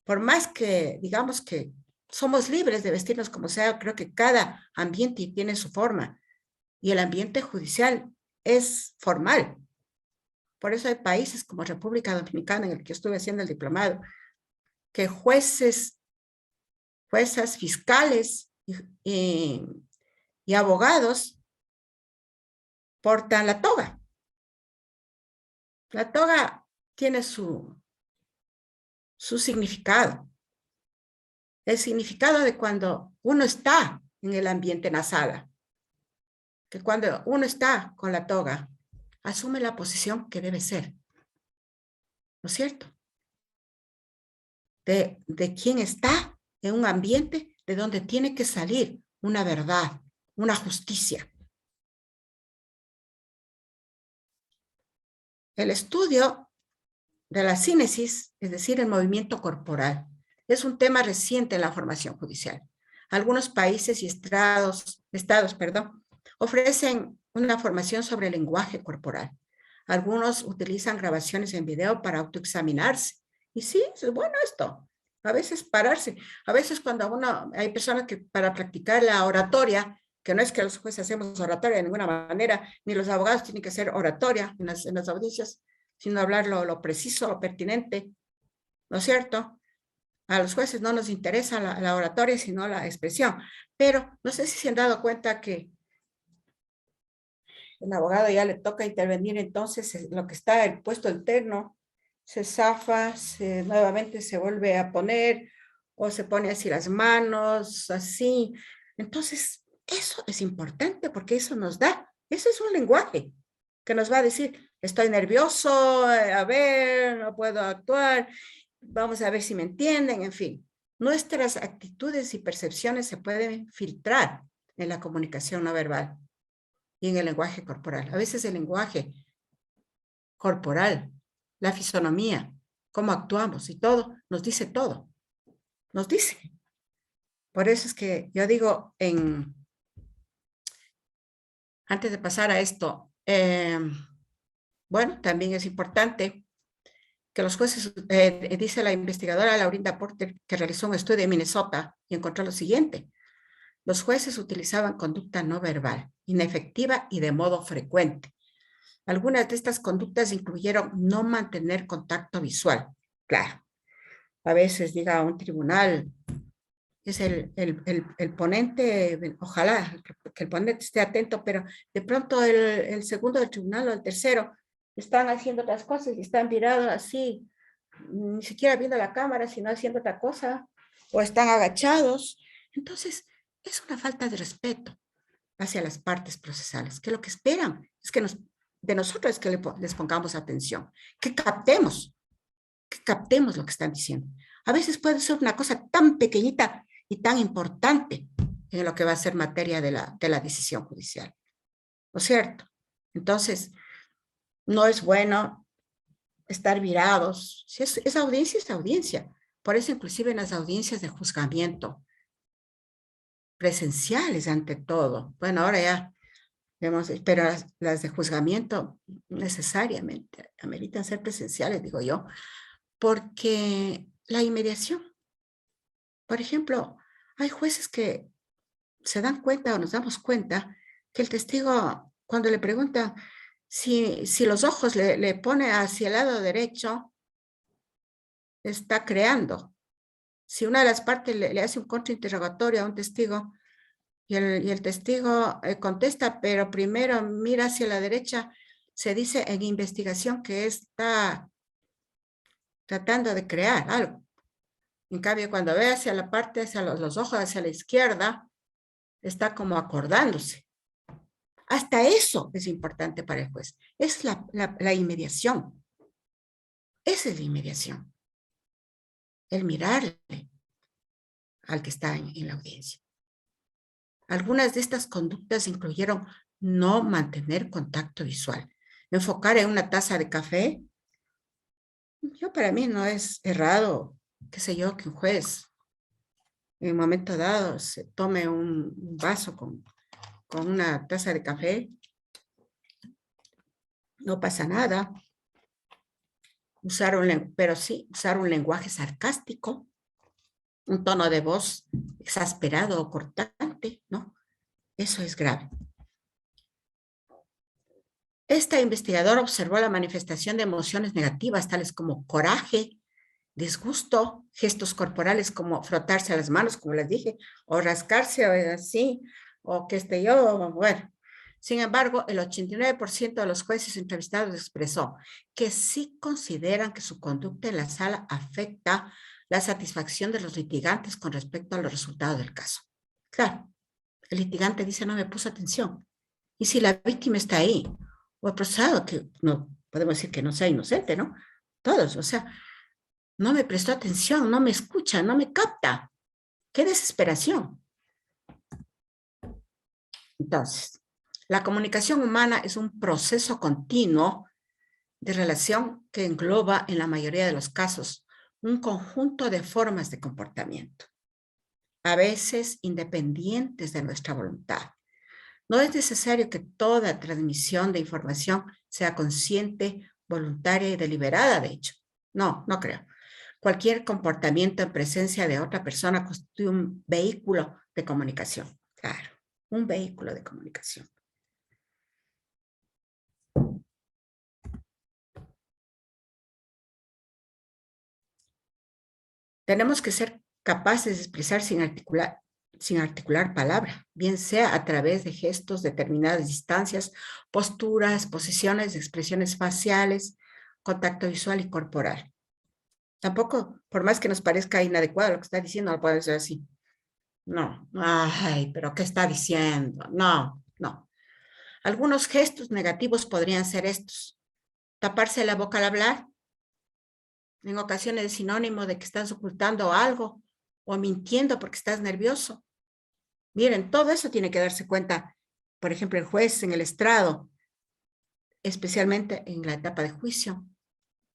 B: por más que digamos que somos libres de vestirnos como sea, creo que cada ambiente tiene su forma y el ambiente judicial es formal. Por eso hay países como República Dominicana, en el que yo estuve haciendo el diplomado, que jueces, juezas, fiscales y abogados portan la toga. La toga tiene su significado. El significado de cuando uno está en el ambiente en la sala, que cuando uno está con la toga, asume la posición que debe ser, ¿no es cierto? De quien está en un ambiente de donde tiene que salir una verdad, una justicia. El estudio de la sínesis, es decir, el movimiento corporal, es un tema reciente en la formación judicial. Algunos países y estados, ofrecen una formación sobre el lenguaje corporal. Algunos utilizan grabaciones en video para autoexaminarse. Y sí, es bueno esto. A veces pararse. A veces cuando hay personas que para practicar la oratoria, que no es que los jueces hacemos oratoria de ninguna manera, ni los abogados tienen que hacer oratoria en las audiencias, sino hablar lo preciso, lo pertinente, ¿no es cierto? A los jueces no nos interesa la oratoria, sino la expresión. Pero no sé si se han dado cuenta que el abogado ya le toca intervenir, entonces lo que está el puesto alterno se zafa, nuevamente se vuelve a poner, o se pone así las manos, así. Entonces, eso es importante porque eso es un lenguaje que nos va a decir, estoy nervioso, a ver, no puedo actuar, vamos a ver si me entienden, en fin. Nuestras actitudes y percepciones se pueden filtrar en la comunicación no verbal y en el lenguaje corporal. A veces el lenguaje corporal, la fisonomía, cómo actuamos y todo, nos dice todo. Nos dice. Por eso es que yo digo, antes de pasar a esto, bueno, también es importante que los jueces, dice la investigadora Laurinda Porter, que realizó un estudio en Minnesota y encontró lo siguiente. Los jueces utilizaban conducta no verbal, inefectiva y de modo frecuente. Algunas de estas conductas incluyeron no mantener contacto visual. Claro, a veces, diga, un tribunal es el ponente, ojalá que el ponente esté atento, pero de pronto el segundo del tribunal o el tercero están haciendo otras cosas y están virados así, ni siquiera viendo la cámara, sino haciendo otra cosa, o están agachados. Entonces, es una falta de respeto hacia las partes procesales, que lo que esperan es que de nosotros es que les pongamos atención, que captemos lo que están diciendo. A veces puede ser una cosa tan pequeñita y tan importante en lo que va a ser materia de la decisión judicial, ¿no es cierto? Entonces, no es bueno estar virados. Si es audiencia, es audiencia. Por eso, inclusive en las audiencias de juzgamiento, presenciales ante todo. Bueno, ahora ya vemos, pero las de juzgamiento necesariamente ameritan ser presenciales, digo yo, porque la inmediación. Por ejemplo, hay jueces que se dan cuenta o nos damos cuenta que el testigo, cuando le pregunta si los ojos le pone hacia el lado derecho, está creando. Si una de las partes le hace un contrainterrogatorio a un testigo y el testigo contesta, pero primero mira hacia la derecha, se dice en investigación que está tratando de crear algo. En cambio, cuando ve hacia la parte, hacia los ojos, hacia la izquierda, está como acordándose. Hasta eso es importante para el juez. Es la inmediación. Esa es la inmediación. El mirarle al que está en la audiencia. Algunas de estas conductas incluyeron no mantener contacto visual. Enfocar en una taza de café. Para mí no es errado, qué sé yo, que un juez en un momento dado se tome un vaso con una taza de café. No pasa nada. Pero sí, usar un lenguaje sarcástico, un tono de voz exasperado o cortante, ¿no? Eso es grave. Esta investigadora observó la manifestación de emociones negativas, tales como coraje, disgusto, gestos corporales como frotarse las manos, como les dije, o rascarse o así, o qué sé yo, bueno. Sin embargo, el 89% de los jueces entrevistados expresó que sí consideran que su conducta en la sala afecta la satisfacción de los litigantes con respecto a los resultados del caso. Claro, el litigante dice no me puso atención. Y si la víctima está ahí, o el procesado, que no podemos decir que no sea inocente, ¿no? Todos, o sea, no me prestó atención, no me escucha, no me capta. ¡Qué desesperación! Entonces, la comunicación humana es un proceso continuo de relación que engloba, en la mayoría de los casos, un conjunto de formas de comportamiento, a veces independientes de nuestra voluntad. No es necesario que toda transmisión de información sea consciente, voluntaria y deliberada, de hecho. No creo. Cualquier comportamiento en presencia de otra persona constituye un vehículo de comunicación. Claro, un vehículo de comunicación. Tenemos que ser capaces de expresar sin articular palabra, bien sea a través de gestos, determinadas distancias, posturas, posiciones, expresiones faciales, contacto visual y corporal. Tampoco, por más que nos parezca inadecuado lo que está diciendo, no puede ser así. No, ay, pero ¿qué está diciendo? No. Algunos gestos negativos podrían ser estos. Taparse la boca al hablar. En ocasiones es sinónimo de que estás ocultando algo o mintiendo porque estás nervioso. Miren, todo eso tiene que darse cuenta, por ejemplo, el juez en el estrado, especialmente en la etapa de juicio,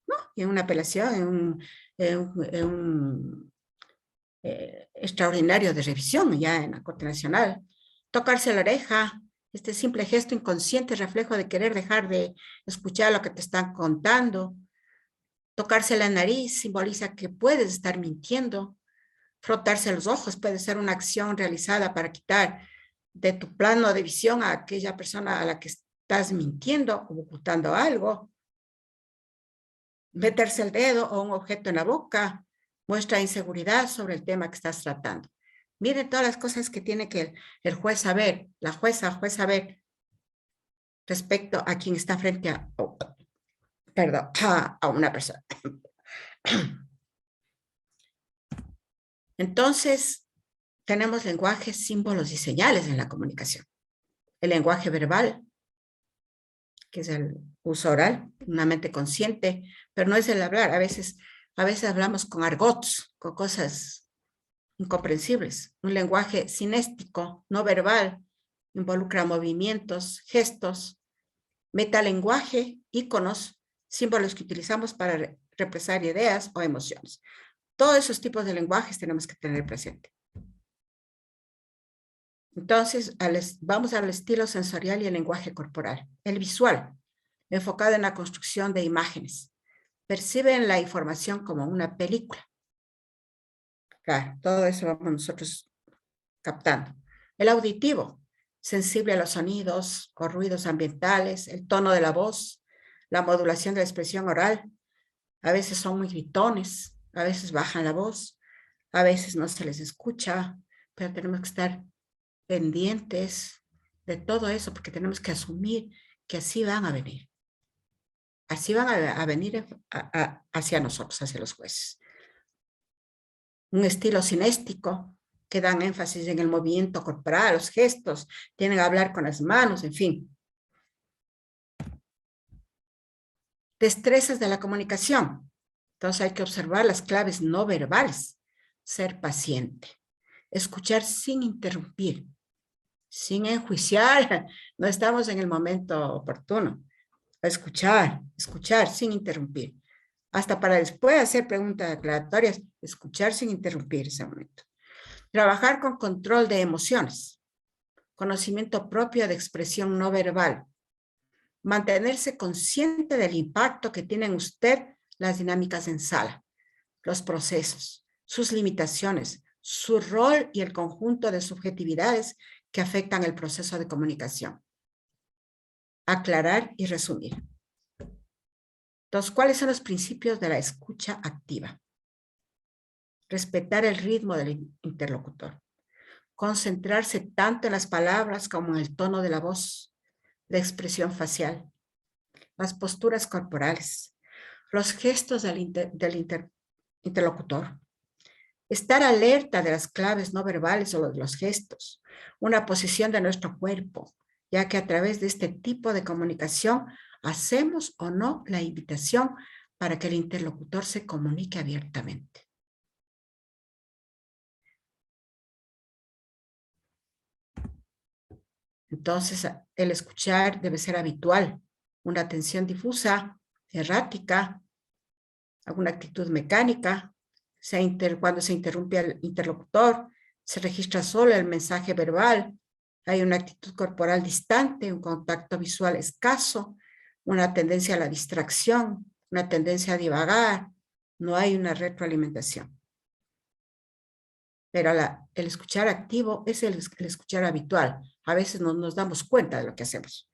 B: ¿no? Y en una apelación, en un extraordinario de revisión ya en la Corte Nacional. Tocarse la oreja, este simple gesto inconsciente, reflejo de querer dejar de escuchar lo que te están contando. Tocarse la nariz simboliza que puedes estar mintiendo. Frotarse los ojos puede ser una acción realizada para quitar de tu plano de visión a aquella persona a la que estás mintiendo o ocultando algo. Meterse el dedo o un objeto en la boca muestra inseguridad sobre el tema que estás tratando. Miren todas las cosas que tiene que el juez saber, la jueza saber respecto a quien está frente a una persona. Entonces, tenemos lenguajes, símbolos y señales en la comunicación. el lenguaje verbal, que es el uso oral, una mente consciente, pero no es el hablar. A veces hablamos con argots, con cosas incomprensibles. Un lenguaje sinéstico, no verbal, involucra movimientos, gestos, metalenguaje, íconos, símbolos que utilizamos para represar ideas o emociones. Todos esos tipos de lenguajes tenemos que tener presente. Entonces, vamos al estilo sensorial y el lenguaje corporal. El visual, enfocado en la construcción de imágenes. Perciben la información como una película. Claro, todo eso vamos nosotros captando. El auditivo, sensible a los sonidos o ruidos ambientales, el tono de la voz, la modulación de la expresión oral. A veces son muy gritones, a veces bajan la voz, a veces no se les escucha, pero tenemos que estar pendientes de todo eso porque tenemos que asumir que así van a venir. Así van a venir hacia nosotros, hacia los jueces. Un estilo sinéstico que dan énfasis en el movimiento corporal, los gestos, tienen que hablar con las manos, en fin. Destrezas de la comunicación. Entonces hay que observar las claves no verbales. Ser paciente. Escuchar sin interrumpir. Sin enjuiciar. No estamos en el momento oportuno. Escuchar sin interrumpir. Hasta para después hacer preguntas aclaratorias, escuchar sin interrumpir ese momento. Trabajar con control de emociones. Conocimiento propio de expresión no verbal. Mantenerse consciente del impacto que tienen usted las dinámicas en sala, los procesos, sus limitaciones, su rol y el conjunto de subjetividades que afectan el proceso de comunicación. Aclarar y resumir. Entonces, ¿cuáles son los principios de la escucha activa? Respetar el ritmo del interlocutor. Concentrarse tanto en las palabras como en el tono de la voz, la expresión facial, las posturas corporales, los gestos del interlocutor. Estar alerta de las claves no verbales o de los gestos, una posición de nuestro cuerpo, ya que a través de este tipo de comunicación hacemos o no la invitación para que el interlocutor se comunique abiertamente. Entonces, el escuchar debe ser habitual, una atención difusa, errática, alguna actitud mecánica, cuando se interrumpe al interlocutor, se registra solo el mensaje verbal, hay una actitud corporal distante, un contacto visual escaso, una tendencia a la distracción, una tendencia a divagar, no hay una retroalimentación. Pero el escuchar activo es el escuchar habitual. A veces no nos damos cuenta de lo que hacemos.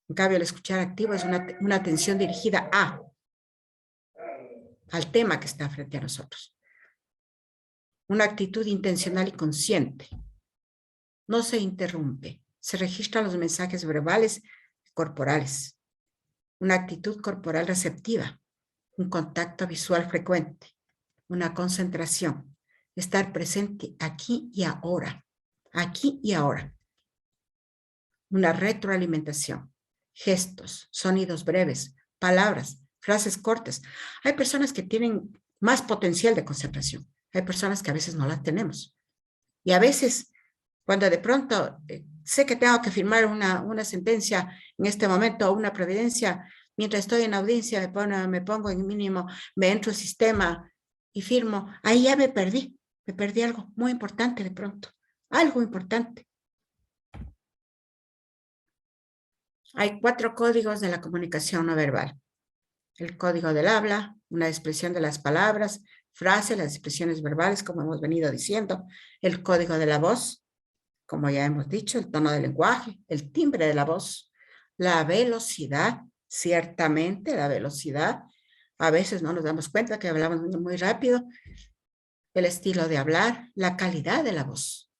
B: En cambio, el escuchar activo es una atención dirigida al tema que está frente a nosotros. Una actitud intencional y consciente. No se interrumpe. Se registran los mensajes verbales y corporales. Una actitud corporal receptiva. Un contacto visual frecuente. Una concentración. Estar presente aquí y ahora. Aquí y ahora. Una retroalimentación. Gestos, sonidos breves, palabras, frases cortas. Hay personas que tienen más potencial de concentración. Hay personas que a veces no la tenemos. Y a veces, cuando de pronto sé que tengo que firmar una sentencia en este momento o una providencia, mientras estoy en audiencia me pongo en mínimo, me entro al sistema y firmo. Ahí ya me perdí algo muy importante de pronto, algo importante. Hay 4 códigos de la comunicación no verbal. El código del habla, una expresión de las palabras, frases, las expresiones verbales, como hemos venido diciendo. El código de la voz, como ya hemos dicho, el tono del lenguaje, el timbre de la voz, la velocidad, ciertamente la velocidad. A veces no nos damos cuenta que hablamos muy rápido. El estilo de hablar, la calidad de la voz,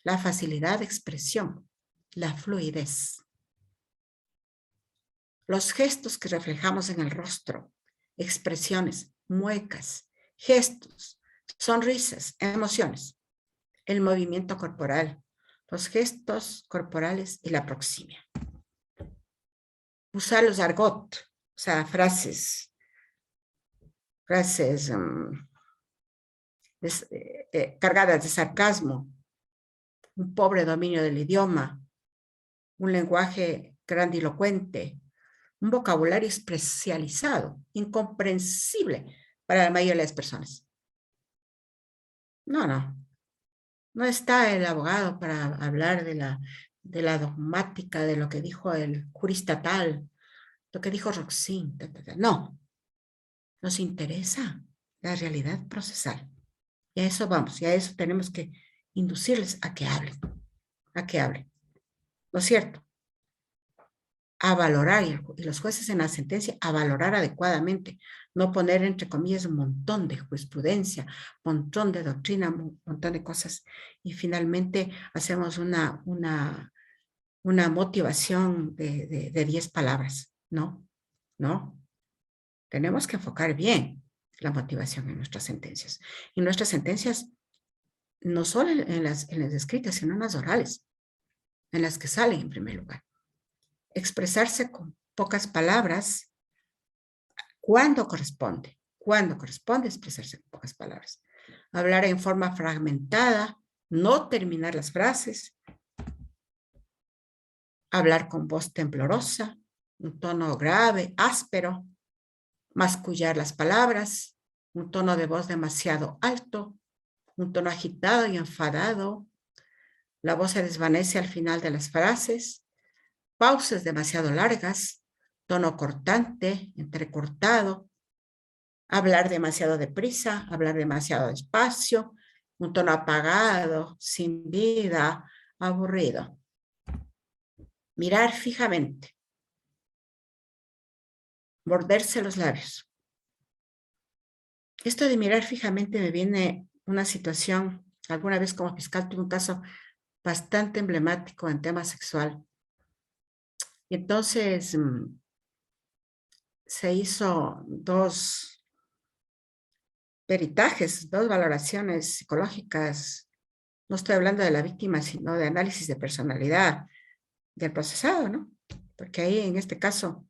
B: la facilidad de expresión, la fluidez. Los gestos que reflejamos en el rostro, expresiones, muecas, gestos, sonrisas, emociones. El movimiento corporal, los gestos corporales y la proximia. Usar los argot, o sea, frases cargadas de sarcasmo, un pobre dominio del idioma, un lenguaje grandilocuente, un vocabulario especializado, incomprensible para la mayoría de las personas. No está el abogado para hablar de la dogmática, de lo que dijo el jurista tal, lo que dijo Roxin. No, nos interesa la realidad procesal. Y a eso vamos, y a eso tenemos que inducirles a que hablen, ¿no es cierto? A valorar, y los jueces en la sentencia, a valorar adecuadamente, no poner entre comillas un montón de jurisprudencia, un montón de doctrina, un montón de cosas, y finalmente hacemos una motivación de 10 palabras. No. Tenemos que enfocar bien la motivación en nuestras sentencias. Y nuestras sentencias, no solo en las escritas, sino en las orales, en las que salen en primer lugar. Expresarse con pocas palabras cuando corresponde expresarse con pocas palabras. Hablar en forma fragmentada, no terminar las frases, hablar con voz temblorosa, un tono grave, áspero, mascullar las palabras, un tono de voz demasiado alto, un tono agitado y enfadado, la voz se desvanece al final de las frases, pausas demasiado largas, tono cortante, entrecortado, hablar demasiado deprisa, hablar demasiado despacio, un tono apagado, sin vida, aburrido. Mirar fijamente, morderse los labios. Esto de mirar fijamente me viene una situación, alguna vez como fiscal tuve un caso bastante emblemático en tema sexual. Y entonces se hizo 2 peritajes, 2 valoraciones psicológicas. No estoy hablando de la víctima, sino de análisis de personalidad del procesado, ¿no? Porque ahí en este caso,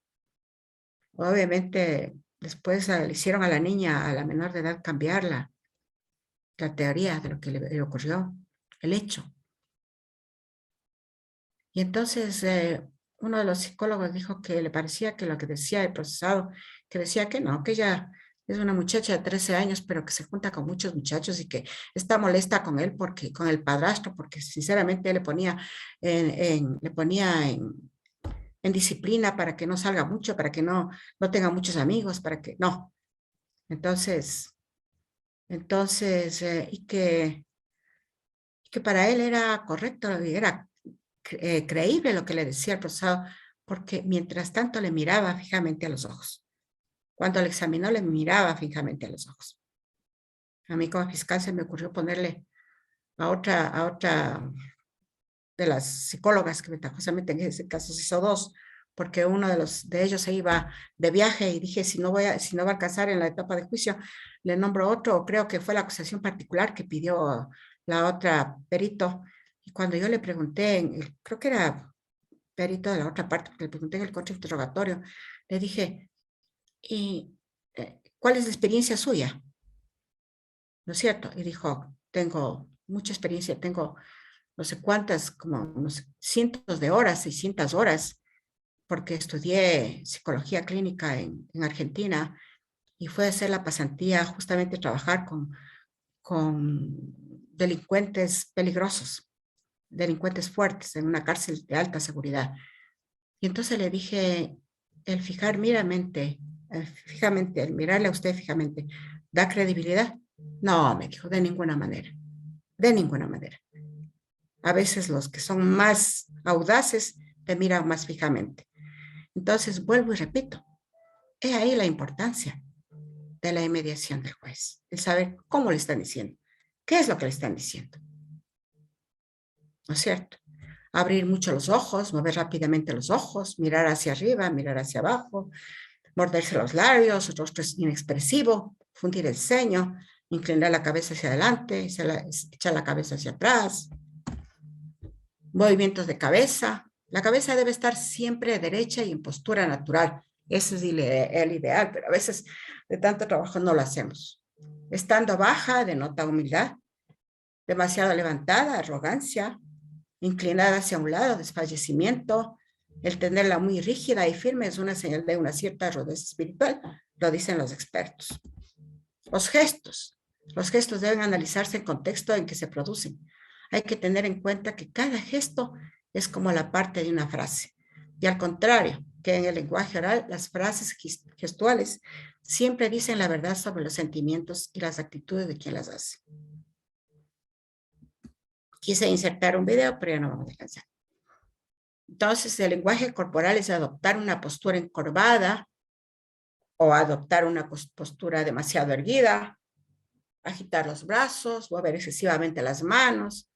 B: obviamente, después le hicieron a la niña, a la menor de edad, cambiar la teoría de lo que le ocurrió, el hecho. Y entonces uno de los psicólogos dijo que le parecía que lo que decía el procesado, que decía que no, que ella es una muchacha de 13 años, pero que se junta con muchos muchachos y que está molesta con él, con el padrastro, porque sinceramente le ponía en disciplina para que no salga mucho, para que no tenga muchos amigos, para que no. Entonces, y que para él era correcto, era creíble lo que le decía el procesado, porque mientras tanto le miraba fijamente a los ojos. Cuando le examinó, le miraba fijamente a los ojos. A mí como fiscal se me ocurrió ponerle a otra de las psicólogas que ventajosamente en ese caso se hizo 2, porque uno de ellos se iba de viaje y dije, si no va a alcanzar en la etapa de juicio, le nombro otro, creo que fue la acusación particular que pidió la otra perito. Y cuando yo le pregunté, creo que era perito de la otra parte, porque le pregunté en el contrainterrogatorio, le dije, ¿y cuál es la experiencia suya? ¿No es cierto? Y dijo, tengo mucha experiencia, tengo no sé cuántas, como no sé, cientos de horas, 600 horas, porque estudié psicología clínica en Argentina y fue a hacer la pasantía justamente a trabajar con delincuentes peligrosos, delincuentes fuertes en una cárcel de alta seguridad. Y entonces le dije, el fijamente, el mirarle a usted fijamente, ¿da credibilidad? No, me dijo, de ninguna manera, de ninguna manera. A veces los que son más audaces te miran más fijamente. Entonces, vuelvo y repito, he ahí la importancia de la inmediación del juez, el saber cómo le están diciendo, qué es lo que le están diciendo. ¿No es cierto? Abrir mucho los ojos, mover rápidamente los ojos, mirar hacia arriba, mirar hacia abajo, morderse los labios, el rostro es inexpresivo, fundir el ceño, inclinar la cabeza hacia adelante, echar la cabeza hacia atrás. movimientos de cabeza. La cabeza debe estar siempre derecha y en postura natural. Eso es el ideal, pero a veces de tanto trabajo no lo hacemos. Estando baja denota humildad, demasiado levantada, arrogancia, inclinada hacia un lado, desfallecimiento. El tenerla muy rígida y firme es una señal de una cierta rudeza espiritual, lo dicen los expertos. Los gestos deben analizarse en contexto en que se producen. Hay que tener en cuenta que cada gesto es como la parte de una frase. Y al contrario, que en el lenguaje oral, las frases gestuales siempre dicen la verdad sobre los sentimientos y las actitudes de quien las hace. Quise insertar un video, pero ya no vamos a alcanzar. Entonces, el lenguaje corporal es adoptar una postura encorvada o adoptar una postura demasiado erguida, agitar los brazos, mover excesivamente las manos,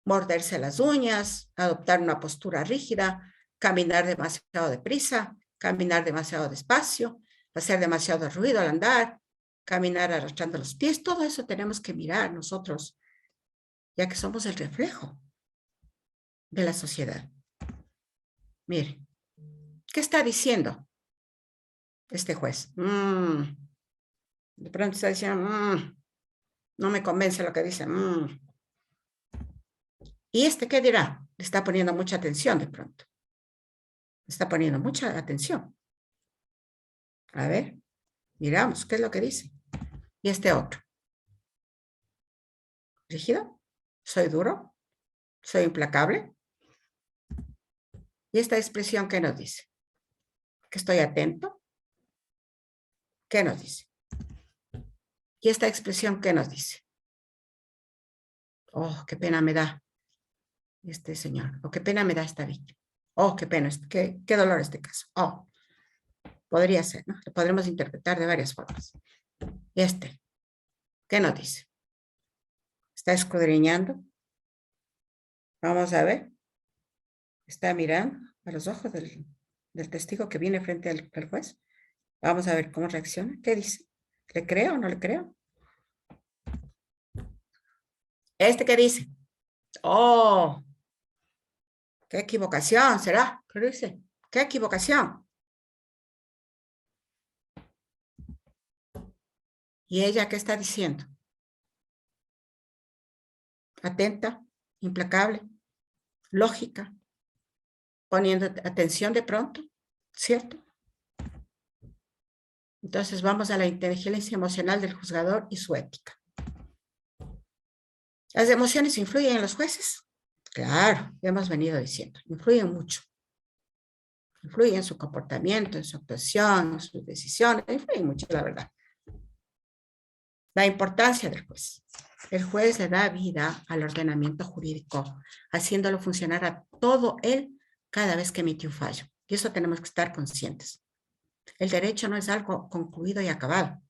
B: morderse las uñas, adoptar una postura rígida, caminar demasiado deprisa, caminar demasiado despacio, hacer demasiado ruido al andar, caminar arrastrando los pies. Todo eso tenemos que mirar nosotros, ya que somos el reflejo de la sociedad. Mire, ¿qué está diciendo este juez? De pronto está diciendo, no me convence lo que dice. ¿Y este qué dirá? Le está poniendo mucha atención de pronto. Le está poniendo mucha atención. A ver, miramos, ¿qué es lo que dice? Y este otro. ¿Rígido? ¿Soy duro? ¿Soy implacable? ¿Y esta expresión qué nos dice? ¿Que estoy atento? ¿Qué nos dice? ¿Y esta expresión qué nos dice? Oh, qué pena me da este señor. O qué pena me da esta víctima. Oh, qué pena, qué dolor este caso. Oh, podría ser, ¿no? Lo podremos interpretar de varias formas. ¿Y este? ¿Qué nos dice? ¿Está escudriñando? Vamos a ver. Está mirando a los ojos del testigo que viene frente al juez. Vamos a ver cómo reacciona. ¿Qué dice? ¿Le creo o no le creo? ¿Este qué dice? Oh, qué equivocación, ¿será? ¿Qué dice? ¿Qué equivocación? ¿Y ella qué está diciendo? Atenta, implacable, lógica, poniendo atención de pronto, ¿cierto? Entonces vamos a la inteligencia emocional del juzgador y su ética. ¿Las emociones influyen en los jueces? Claro, ya hemos venido diciendo, influyen mucho. Influyen en su comportamiento, en su actuación, en sus decisiones, influyen mucho, la verdad. La importancia del juez. El juez le da vida al ordenamiento jurídico, haciéndolo funcionar a todo él cada vez que emite un fallo. Y eso tenemos que estar conscientes. El derecho no es algo concluido y acabado.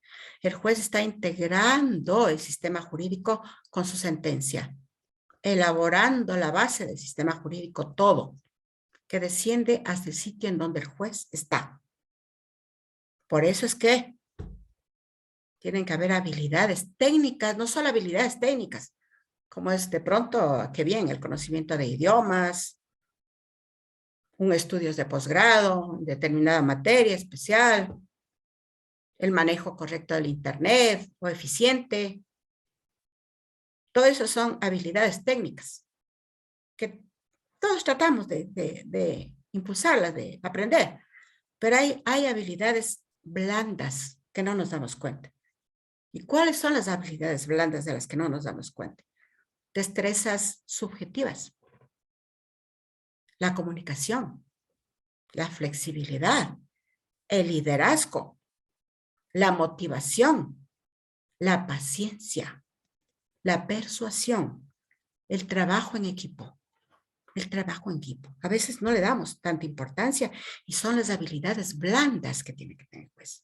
B: El juez está integrando el sistema jurídico con su sentencia, elaborando la base del sistema jurídico todo, que desciende hasta el sitio en donde el juez está. Por eso es que tienen que haber habilidades técnicas, no solo habilidades técnicas, como es de pronto, qué bien, el conocimiento de idiomas, un estudios de posgrado, determinada materia especial, el manejo correcto del internet o eficiente. Todo eso son habilidades técnicas que todos tratamos de impulsarlas, de aprender, pero hay habilidades blandas que no nos damos cuenta. ¿Y cuáles son las habilidades blandas de las que no nos damos cuenta? Destrezas subjetivas, la comunicación, la flexibilidad, el liderazgo, la motivación, la paciencia, la persuasión, el trabajo en equipo. El trabajo en equipo. A veces no le damos tanta importancia y son las habilidades blandas que tiene que tener el juez.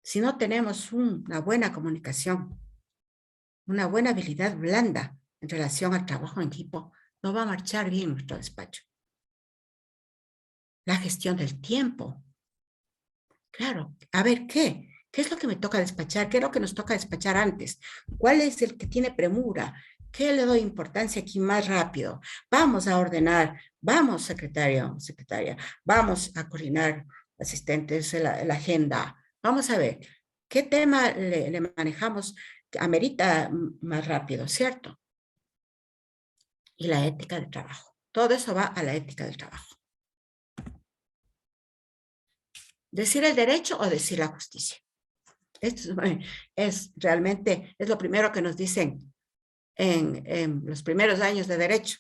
B: Si no tenemos una buena comunicación, una buena habilidad blanda en relación al trabajo en equipo, no va a marchar bien nuestro despacho. La gestión del tiempo. Claro, a ver, ¿qué? ¿Qué es lo que me toca despachar? ¿Qué es lo que nos toca despachar antes? ¿Cuál es el que tiene premura? ¿Qué le doy importancia aquí más rápido? Vamos a ordenar, vamos, secretario, secretaria, vamos a coordinar asistentes la agenda. Vamos a ver, ¿qué tema le manejamos que amerita más rápido, cierto? Y la ética del trabajo. Todo eso va a la ética del trabajo. ¿Decir el derecho o decir la justicia? Esto es realmente, es lo primero que nos dicen en los primeros años de derecho.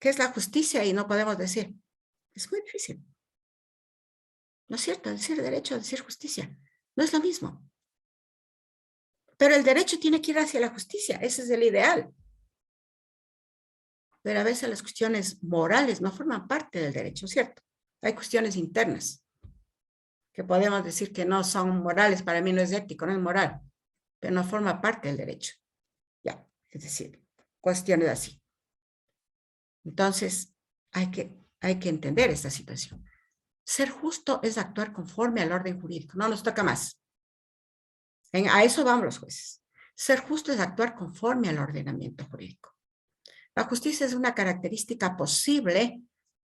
B: ¿Qué es la justicia? Y no podemos decir. Es muy difícil. ¿No es cierto? Decir derecho, decir justicia. No es lo mismo. Pero el derecho tiene que ir hacia la justicia. Ese es el ideal. Pero a veces las cuestiones morales no forman parte del derecho, ¿cierto? Hay cuestiones internas que podemos decir que no son morales. Para mí no es ético, no es moral. Pero no forma parte del derecho. Ya, es decir, cuestiones así. Entonces, hay que entender esta situación. Ser justo es actuar conforme al orden jurídico. No nos toca más. A eso vamos los jueces. Ser justo es actuar conforme al ordenamiento jurídico. La justicia es una característica posible,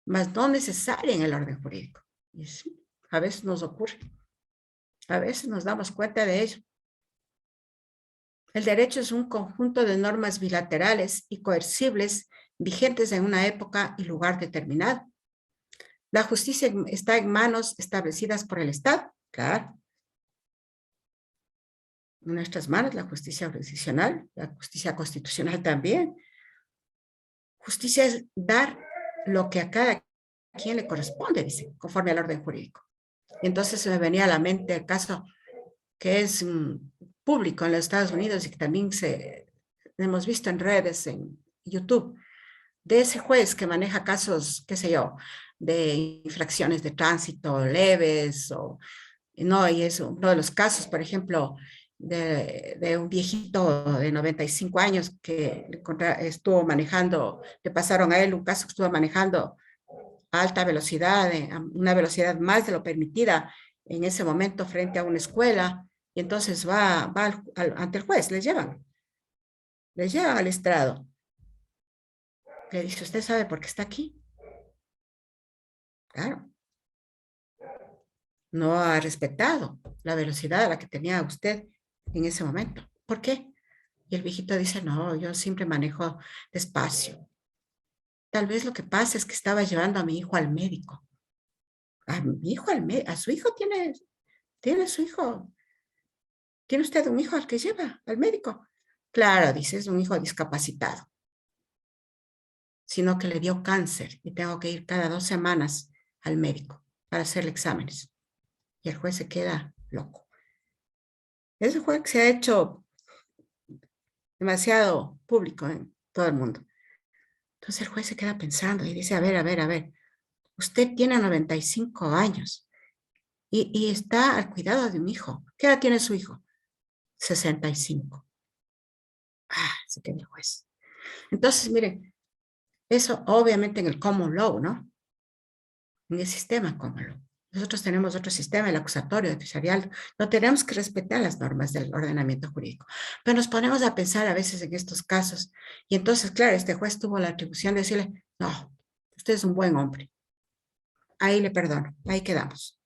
B: mas no necesaria en el orden jurídico. Y sí, a veces nos ocurre. A veces nos damos cuenta de ello. El derecho es un conjunto de normas bilaterales y coercibles vigentes en una época y lugar determinado. La justicia está en manos establecidas por el Estado, claro. En nuestras manos, la justicia jurisdiccional, la justicia constitucional también. Justicia es dar lo que a cada quien le corresponde, dice, conforme al orden jurídico. Entonces se me venía a la mente el caso que es público en los Estados Unidos y que también hemos visto en redes, en YouTube, de ese juez que maneja casos, qué sé yo, de infracciones de tránsito leves o no, y es uno de los casos, por ejemplo, de un viejito de 95 años que estuvo manejando, le pasaron a él un caso que estuvo manejando a alta velocidad, a una velocidad más de lo permitida en ese momento frente a una escuela, y entonces va ante el juez, les llevan al estrado. Le dice, ¿usted sabe por qué está aquí? Claro. No ha respetado la velocidad a la que tenía usted en ese momento. ¿Por qué? Y el viejito dice, no, yo siempre manejo despacio. Tal vez lo que pasa es que estaba llevando a mi hijo al médico. A mi hijo a su hijo tiene su hijo. ¿Tiene usted un hijo al que lleva al médico? Claro, dice, es un hijo discapacitado. Sino que le dio cáncer y tengo que ir cada 2 semanas al médico para hacerle exámenes. Y el juez se queda loco. Ese juez que se ha hecho demasiado público en todo el mundo. Entonces el juez se queda pensando y dice, a ver, usted tiene 95 años y está al cuidado de un hijo. ¿Qué edad tiene su hijo? 65. Se queda el juez. Entonces, miren, eso obviamente en el common law, ¿no? En el sistema common law. Nosotros tenemos otro sistema, el acusatorio, adversarial. No tenemos que respetar las normas del ordenamiento jurídico. Pero nos ponemos a pensar a veces en estos casos. Y entonces, claro, este juez tuvo la atribución de decirle, no, usted es un buen hombre. Ahí le perdono, ahí quedamos.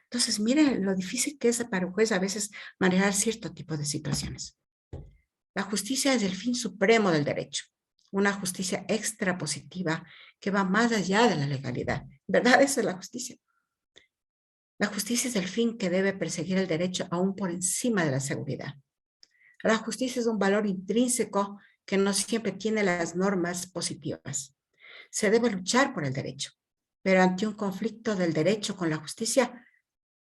B: Entonces, miren lo difícil que es para un juez a veces manejar cierto tipo de situaciones. La justicia es el fin supremo del derecho, una justicia extrapositiva que va más allá de la legalidad. ¿Verdad? Esa es la justicia. La justicia es el fin que debe perseguir el derecho aún por encima de la seguridad. La justicia es un valor intrínseco que no siempre tiene las normas positivas. Se debe luchar por el derecho, pero ante un conflicto del derecho con la justicia,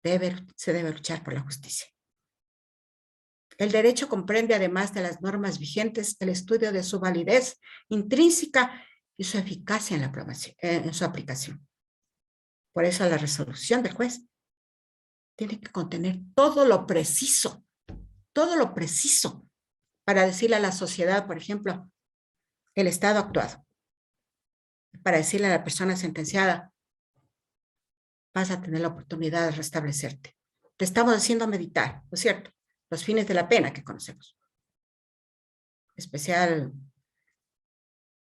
B: se debe luchar por la justicia. El derecho comprende, además de las normas vigentes, el estudio de su validez intrínseca y su eficacia en su aplicación. Por eso la resolución del juez tiene que contener todo lo preciso para decirle a la sociedad, por ejemplo, el Estado actuado, para decirle a la persona sentenciada, vas a tener la oportunidad de restablecerte. Te estamos haciendo meditar, ¿no es cierto? Los fines de la pena que conocemos. especial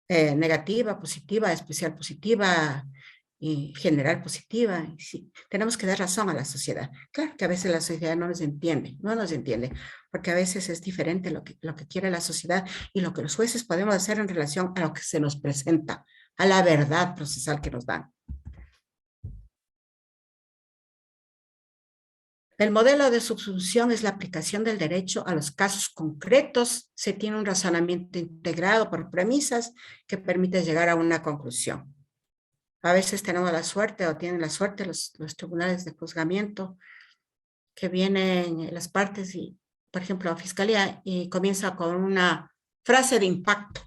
B: negativa, positiva, especial positiva y general positiva. Y sí, tenemos que dar razón a la sociedad. Claro que a veces la sociedad no nos entiende, porque a veces es diferente lo que quiere la sociedad y lo que los jueces podemos hacer en relación a lo que se nos presenta, a la verdad procesal que nos dan. El modelo de subsunción es la aplicación del derecho a los casos concretos. Se tiene un razonamiento integrado por premisas que permite llegar a una conclusión. A veces tenemos la suerte o tienen la suerte los tribunales de juzgamiento que vienen las partes y, por ejemplo, la fiscalía y comienza con una frase de impacto.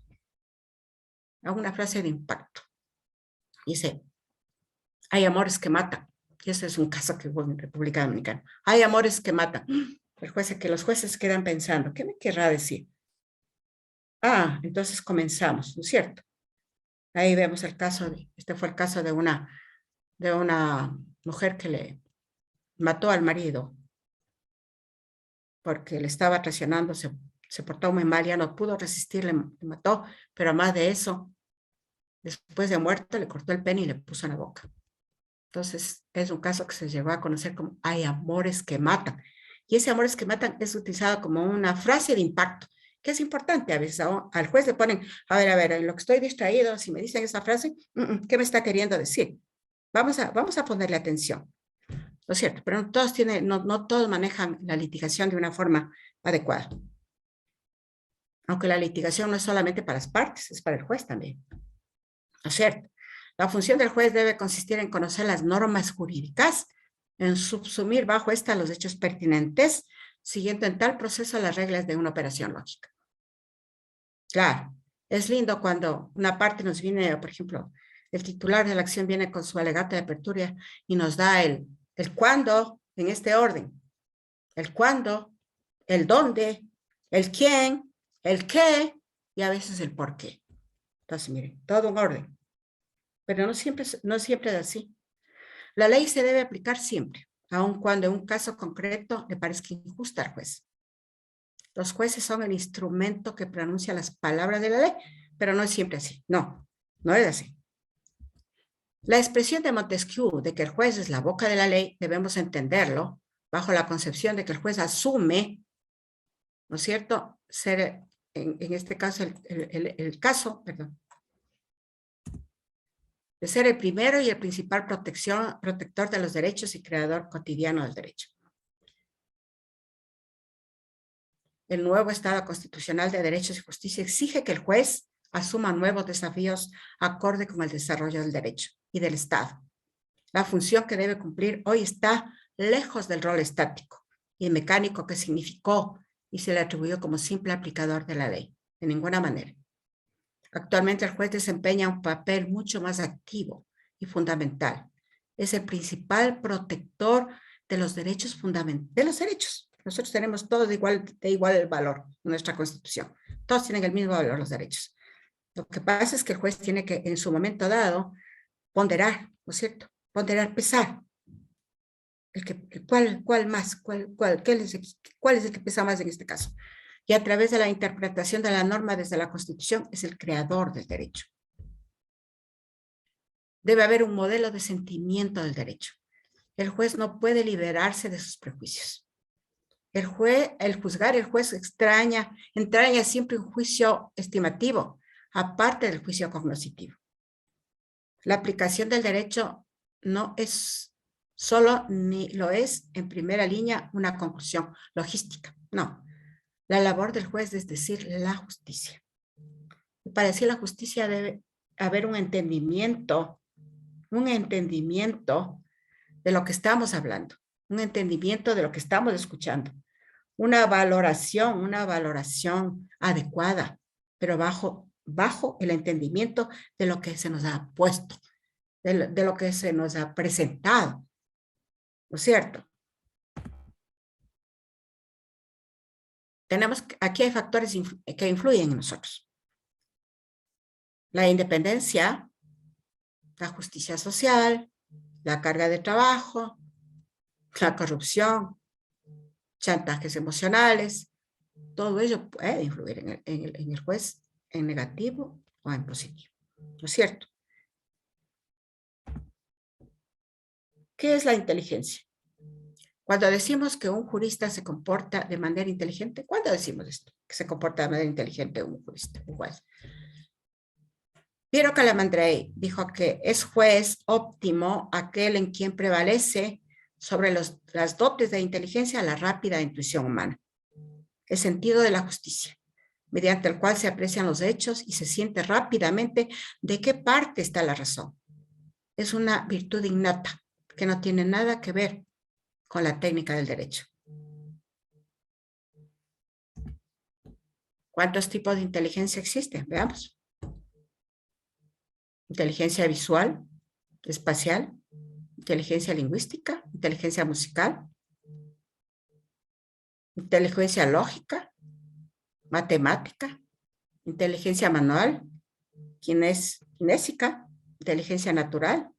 B: Una frase de impacto. Dice, hay amores que matan. Y ese es un caso que hubo en República Dominicana. Hay amores que matan. Los jueces quedan pensando, ¿qué me querrá decir? Ah, entonces comenzamos, ¿no es cierto? Ahí vemos el caso, este fue el caso de una mujer que le mató al marido porque le estaba traicionando, se portó muy mal, ya no pudo resistir, le mató, pero más de eso, después de muerto, le cortó el pene y le puso en la boca. Entonces, es un caso que se llegó a conocer como hay amores que matan. Y ese amores que matan es utilizado como una frase de impacto, que es importante. A veces al juez le ponen, a ver, en lo que estoy distraído, si me dicen esa frase, ¿qué me está queriendo decir? Vamos a ponerle atención, ¿no es cierto? Pero no todos manejan la litigación de una forma adecuada. Aunque la litigación no es solamente para las partes, es para el juez también, ¿no es cierto? La función del juez debe consistir en conocer las normas jurídicas, en subsumir bajo estas los hechos pertinentes, siguiendo en tal proceso las reglas de una operación lógica. Claro, es lindo cuando una parte nos viene, por ejemplo, el titular de la acción viene con su alegato de apertura y nos da el cuándo en este orden. El cuándo, el dónde, el quién, el qué y a veces el por qué. Entonces, miren, todo un orden. Pero no siempre es así. La ley se debe aplicar siempre, aun cuando en un caso concreto le parezca injusta al juez. Los jueces son el instrumento que pronuncia las palabras de la ley, pero no es siempre así. No es así. La expresión de Montesquieu de que el juez es la boca de la ley, debemos entenderlo bajo la concepción de que el juez asume, ¿no es cierto?, ser, en este caso, el caso, perdón, de ser el primero y el principal protector de los derechos y creador cotidiano del derecho. El nuevo Estado Constitucional de Derechos y Justicia exige que el juez asuma nuevos desafíos acorde con el desarrollo del derecho y del Estado. La función que debe cumplir hoy está lejos del rol estático y mecánico que significó y se le atribuyó como simple aplicador de la ley, de ninguna manera. Actualmente el juez desempeña un papel mucho más activo y fundamental. Es el principal protector de los derechos fundamentales, de los derechos. Nosotros tenemos todos de igual valor en nuestra Constitución. Todos tienen el mismo valor, los derechos. Lo que pasa es que el juez tiene que, en su momento dado, ponderar, ¿no es cierto? Ponderar, pesar. ¿Cuál es el que pesa más en este caso? Y a través de la interpretación de la norma desde la Constitución es el creador del derecho. Debe haber un modelo de sentimiento del derecho. El juez no puede liberarse de sus prejuicios. El juez entraña siempre un juicio estimativo, aparte del juicio cognoscitivo. La aplicación del derecho no es solo, ni lo es en primera línea, una conclusión logística. No. La labor del juez es decir la justicia. Y para decir la justicia debe haber un entendimiento de lo que estamos hablando, un entendimiento de lo que estamos escuchando, una valoración adecuada, pero bajo el entendimiento de lo que se nos ha puesto, de lo que se nos ha presentado, ¿no es cierto? Aquí hay factores que influyen en nosotros. La independencia, la justicia social, la carga de trabajo, la corrupción, chantajes emocionales, todo ello puede influir en el juez en negativo o en positivo. ¿No es cierto? ¿Qué es la inteligencia? Cuando decimos que un jurista se comporta de manera inteligente, ¿cuándo decimos esto? Que se comporta de manera inteligente un jurista, un juez. Piero Calamandrei dijo que es juez óptimo aquel en quien prevalece sobre las dotes de inteligencia la rápida intuición humana, el sentido de la justicia, mediante el cual se aprecian los hechos y se siente rápidamente de qué parte está la razón. Es una virtud innata que no tiene nada que ver con la técnica del derecho. ¿Cuántos tipos de inteligencia existen? Veamos. Inteligencia visual, espacial, inteligencia lingüística, inteligencia musical, inteligencia lógica, matemática, inteligencia manual, kinésica, inteligencia natural,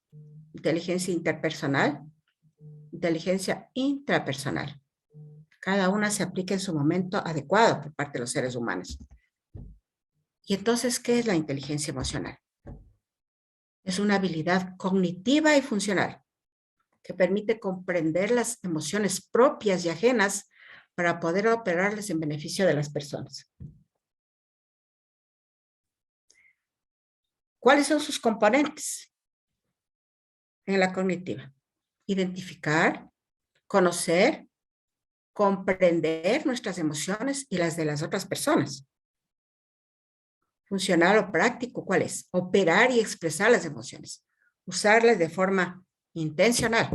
B: inteligencia interpersonal, inteligencia intrapersonal. Cada una se aplica en su momento adecuado por parte de los seres humanos. Y entonces, ¿qué es la inteligencia emocional? Es una habilidad cognitiva y funcional que permite comprender las emociones propias y ajenas para poder operarles en beneficio de las personas. ¿Cuáles son sus componentes en la cognitiva? Identificar, conocer, comprender nuestras emociones y las de las otras personas. Funcional o práctico, ¿cuál es? Operar y expresar las emociones. Usarlas de forma intencional.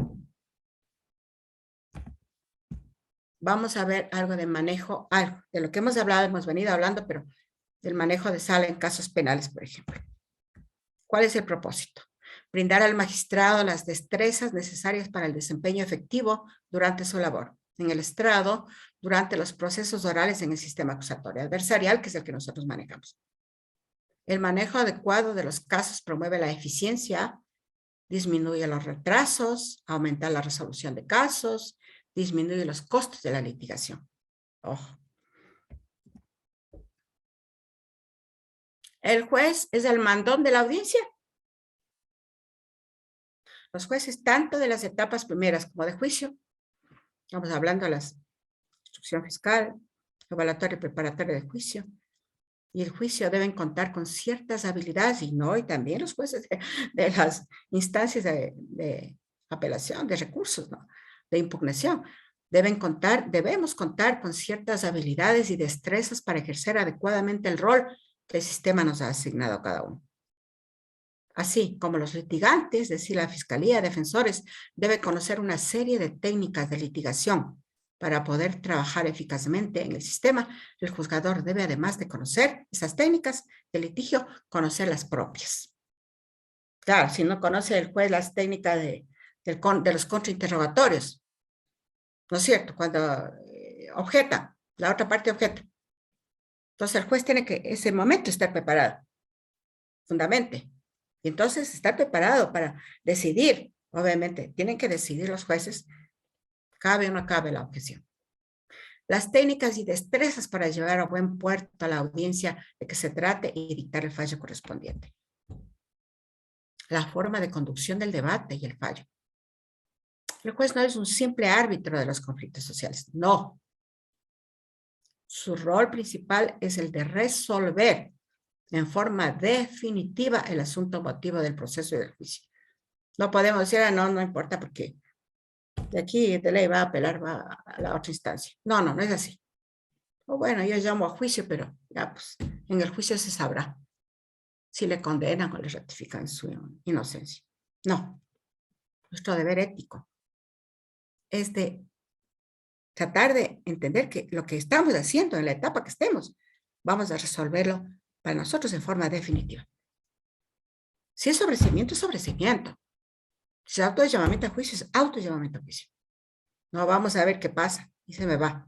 B: Vamos a ver algo de manejo, algo de lo que hemos hablado, hemos venido hablando, pero del manejo de sala en casos penales, por ejemplo. ¿Cuál es el propósito? Brindar al magistrado las destrezas necesarias para el desempeño efectivo durante su labor en el estrado, durante los procesos orales en el sistema acusatorio adversarial, que es el que nosotros manejamos. El manejo adecuado de los casos promueve la eficiencia, disminuye los retrasos, aumenta la resolución de casos, disminuye los costos de la litigación. Ojo. ¿El juez es el mandón de la audiencia? Los jueces, tanto de las etapas primeras como de juicio, estamos hablando de la instrucción fiscal, evaluatoria y preparatoria de juicio, y el juicio deben contar con ciertas habilidades, y también los jueces de las instancias de apelación, de recursos, ¿no? De impugnación, debemos contar con ciertas habilidades y destrezas para ejercer adecuadamente el rol que el sistema nos ha asignado a cada uno. Así como los litigantes, es decir, la fiscalía, defensores, debe conocer una serie de técnicas de litigación. Para poder trabajar eficazmente en el sistema, el juzgador debe, además de conocer esas técnicas de litigio, conocer las propias. Claro, si no conoce el juez las técnicas de los contrainterrogatorios, ¿no es cierto? Cuando objeta, la otra parte objeta. Entonces el juez tiene que, en ese momento, estar preparado, fundamentalmente. Y entonces estar preparado para decidir. Obviamente, tienen que decidir los jueces, cabe o no cabe la objeción. Las técnicas y destrezas para llevar a buen puerto a la audiencia de que se trate y dictar el fallo correspondiente. La forma de conducción del debate y el fallo. El juez no es un simple árbitro de los conflictos sociales, no. Su rol principal es el de resolver en forma definitiva el asunto motivo del proceso y del juicio. No podemos decir, no importa porque de aquí de ley va a apelar, va a la otra instancia. No es así. O bueno, yo llamo a juicio, pero ya pues en el juicio se sabrá si le condenan o le ratifican su inocencia. No. Nuestro deber ético es de tratar de entender que lo que estamos haciendo en la etapa que estemos, vamos a resolverlo para nosotros en forma definitiva. Si es sobreseimiento, es sobreseimiento. Si es autollamamiento a juicio, es autollamamiento a juicio. No vamos a ver qué pasa y se me va.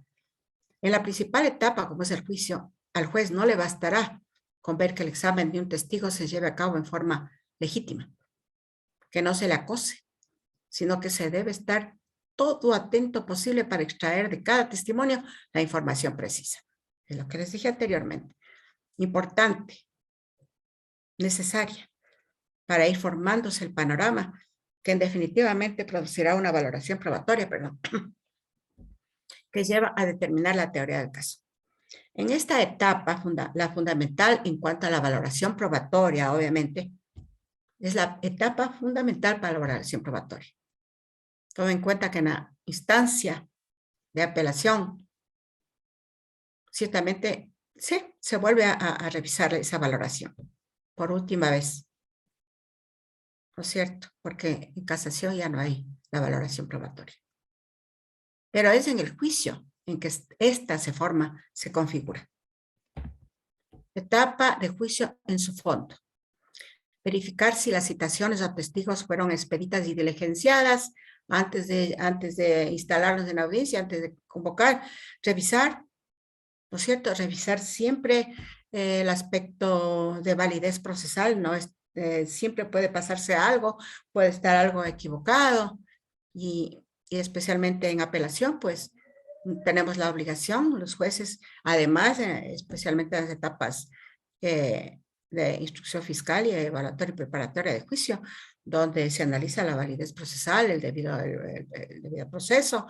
B: En la principal etapa, como es el juicio, al juez no le bastará con ver que el examen de un testigo se lleve a cabo en forma legítima, que no se le acose, sino que se debe estar todo atento posible para extraer de cada testimonio la información precisa. Es lo que les dije anteriormente. Importante, necesaria, para ir formándose el panorama que definitivamente producirá una valoración probatoria, perdón, que lleva a determinar la teoría del caso. En esta etapa, la fundamental en cuanto a la valoración probatoria, obviamente, es la etapa fundamental para la valoración probatoria. Toma en cuenta que en la instancia de apelación, ciertamente sí, se vuelve a revisar esa valoración por última vez. ¿No es cierto? Porque en casación ya no hay la valoración probatoria. Pero es en el juicio en que esta se forma, se configura. Etapa de juicio en su fondo. Verificar si las citaciones o testigos fueron expeditas y diligenciadas antes de instalarlos en audiencia, antes de convocar. Revisar, ¿no es cierto? Revisar siempre el aspecto de validez procesal, ¿no? Siempre puede pasarse algo, puede estar algo equivocado y especialmente en apelación, pues tenemos la obligación, los jueces, además, especialmente en las etapas de instrucción fiscal y evaluatoria y preparatoria de juicio, donde se analiza la validez procesal, el debido proceso,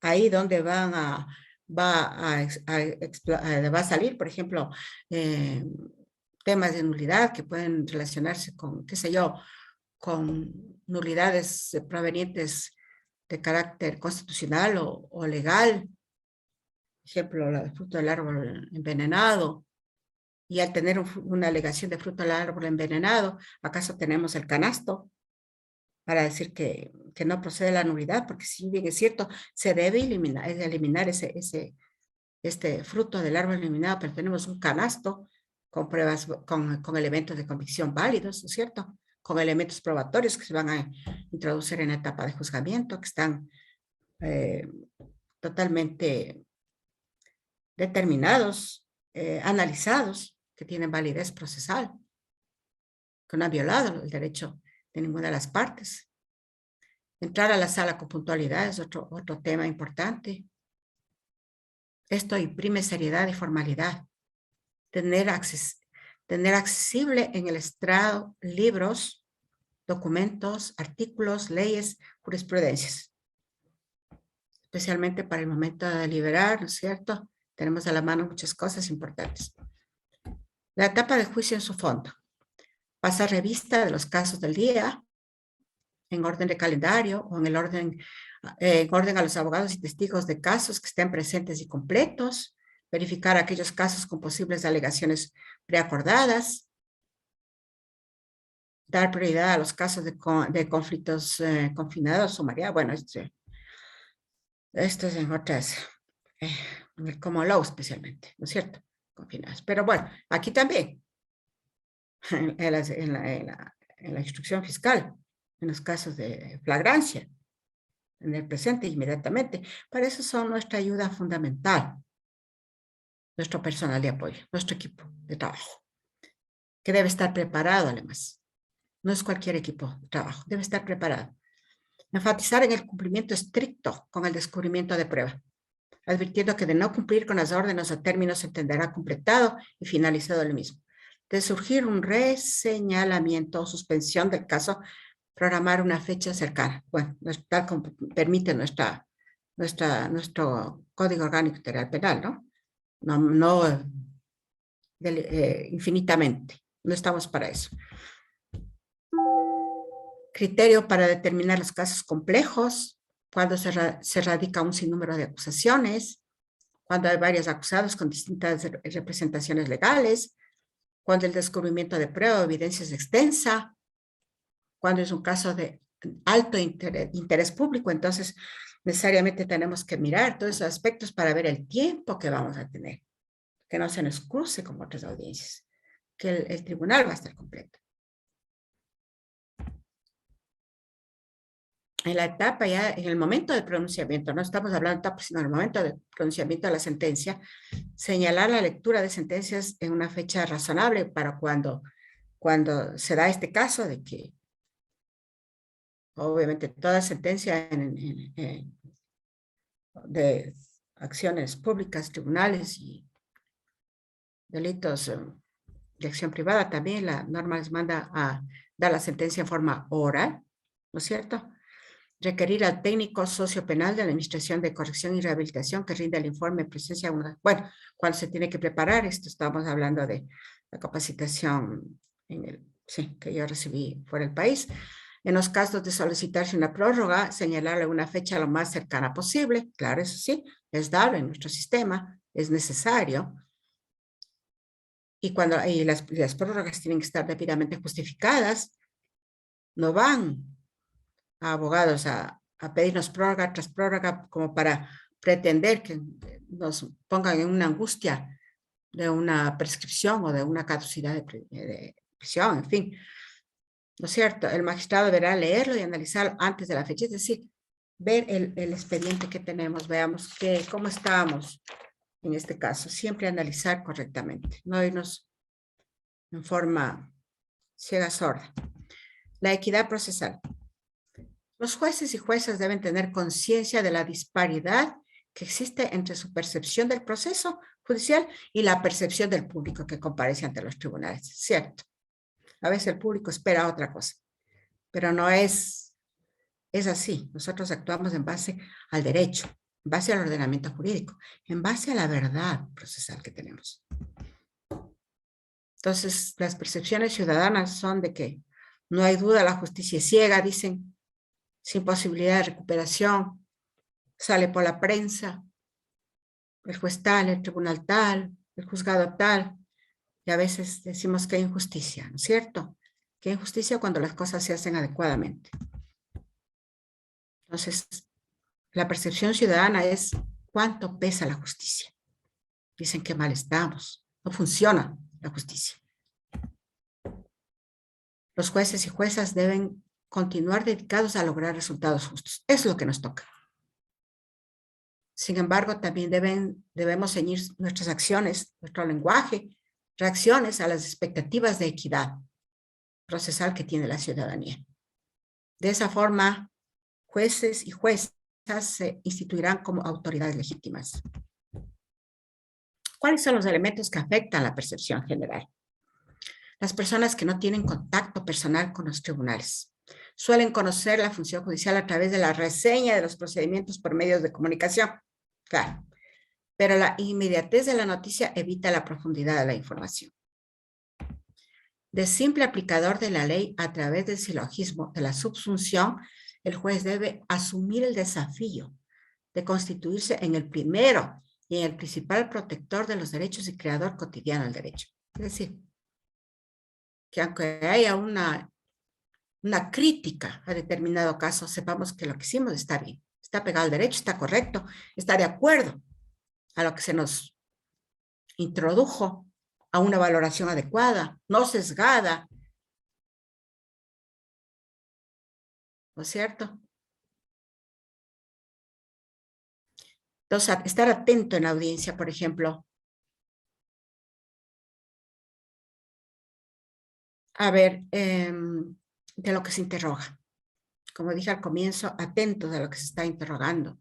B: ahí donde va a salir, por ejemplo, temas de nulidad que pueden relacionarse con, qué sé yo, con nulidades provenientes de carácter constitucional o legal, por ejemplo, el fruto del árbol envenenado, y al tener una alegación de fruto del árbol envenenado, ¿acaso tenemos el canasto para decir que no procede la nulidad? Porque si bien es cierto, se debe eliminar este fruto del árbol envenenado, pero tenemos un canasto con pruebas, con elementos de convicción válidos, ¿no es cierto? Con elementos probatorios que se van a introducir en la etapa de juzgamiento, que están totalmente determinados, analizados, que tienen validez procesal, que no han violado el derecho de ninguna de las partes. Entrar a la sala con puntualidad es otro tema importante. Esto imprime seriedad y formalidad. Tener accesible en el estrado libros, documentos, artículos, leyes, jurisprudencias. Especialmente para el momento de deliberar, ¿no es cierto? Tenemos a la mano muchas cosas importantes. La etapa de juicio en su fondo. Pasa revista de los casos del día, en orden de calendario o en orden a los abogados y testigos de casos que estén presentes y completos, verificar aquellos casos con posibles alegaciones preacordadas, dar prioridad a los casos de conflictos confinados o mareados. Bueno, esto es en otras, como law especialmente, ¿no es cierto? Confinados. Pero bueno, aquí también, en la instrucción fiscal, en los casos de flagrancia, en el presente inmediatamente. Para eso son nuestra ayuda fundamental, nuestro personal de apoyo, nuestro equipo de trabajo, que debe estar preparado además. No es cualquier equipo de trabajo, debe estar preparado. Enfatizar en el cumplimiento estricto con el descubrimiento de prueba, advirtiendo que de no cumplir con las órdenes o términos se entenderá completado y finalizado el mismo. De surgir un reseñalamiento o suspensión del caso, programar una fecha cercana. Bueno, tal como permite nuestro Código Orgánico Integral Penal, ¿no? No infinitamente. No estamos para eso. Criterio para determinar los casos complejos, cuando se radica un sinnúmero de acusaciones, cuando hay varios acusados con distintas representaciones legales, cuando el descubrimiento de prueba o evidencia es extensa, cuando es un caso de alto interés público, entonces necesariamente tenemos que mirar todos esos aspectos para ver el tiempo que vamos a tener, que no se nos cruce con otras audiencias, que el tribunal va a estar completo. En la etapa ya, en el momento del pronunciamiento, no estamos hablando de etapa, sino en el momento del pronunciamiento de la sentencia, señalar la lectura de sentencias en una fecha razonable para cuando se da este caso de que, obviamente, toda sentencia acciones públicas, tribunales y delitos de acción privada, también la norma les manda a dar la sentencia en forma oral, ¿no es cierto? Requerir al técnico sociopenal de la Administración de Corrección y Rehabilitación que rinda el informe en presencia de una... Bueno, cuando se tiene que preparar, esto estamos hablando de la capacitación sí, que yo recibí fuera del país. En los casos de solicitarse una prórroga, señalarle una fecha lo más cercana posible. Claro, eso sí, es dado en nuestro sistema, es necesario. Y cuando las prórrogas tienen que estar debidamente justificadas, no van a abogados a pedirnos prórroga tras prórroga como para pretender que nos pongan en una angustia de una prescripción o de una caducidad de prisión, en fin. ¿No es cierto? El magistrado deberá leerlo y analizarlo antes de la fecha, es decir, ver el expediente que tenemos, veamos cómo estamos en este caso, siempre analizar correctamente, no irnos en forma ciega sorda. La equidad procesal. Los jueces y juezas deben tener conciencia de la disparidad que existe entre su percepción del proceso judicial y la percepción del público que comparece ante los tribunales. Cierto. A veces el público espera otra cosa, pero no es así. Nosotros actuamos en base al derecho, en base al ordenamiento jurídico, en base a la verdad procesal que tenemos. Entonces, las percepciones ciudadanas son de que no hay duda, la justicia es ciega, dicen, sin posibilidad de recuperación, sale por la prensa, el juez tal, el tribunal tal, el juzgado tal, y a veces decimos que hay injusticia, ¿no es cierto? Que hay injusticia cuando las cosas se hacen adecuadamente. Entonces, la percepción ciudadana es cuánto pesa la justicia. Dicen que mal estamos, no funciona la justicia. Los jueces y juezas deben continuar dedicados a lograr resultados justos. Es lo que nos toca. Sin embargo, también debemos ceñir nuestras acciones, nuestro lenguaje, reacciones a las expectativas de equidad procesal que tiene la ciudadanía. De esa forma, jueces y juezas se instituirán como autoridades legítimas. ¿Cuáles son los elementos que afectan la percepción general? Las personas que no tienen contacto personal con los tribunales suelen conocer la función judicial a través de la reseña de los procedimientos por medios de comunicación. Claro, pero la inmediatez de la noticia evita la profundidad de la información. De simple aplicador de la ley a través del silogismo de la subsunción, el juez debe asumir el desafío de constituirse en el primero y en el principal protector de los derechos y creador cotidiano del derecho. Es decir, que aunque haya una crítica a determinado caso, sepamos que lo que hicimos está bien, está pegado al derecho, está correcto, está de acuerdo a lo que se nos introdujo, a una valoración adecuada, no sesgada. ¿No es cierto? Entonces, estar atento en la audiencia, por ejemplo, a ver, de lo que se interroga. Como dije al comienzo, atentos a lo que se está interrogando.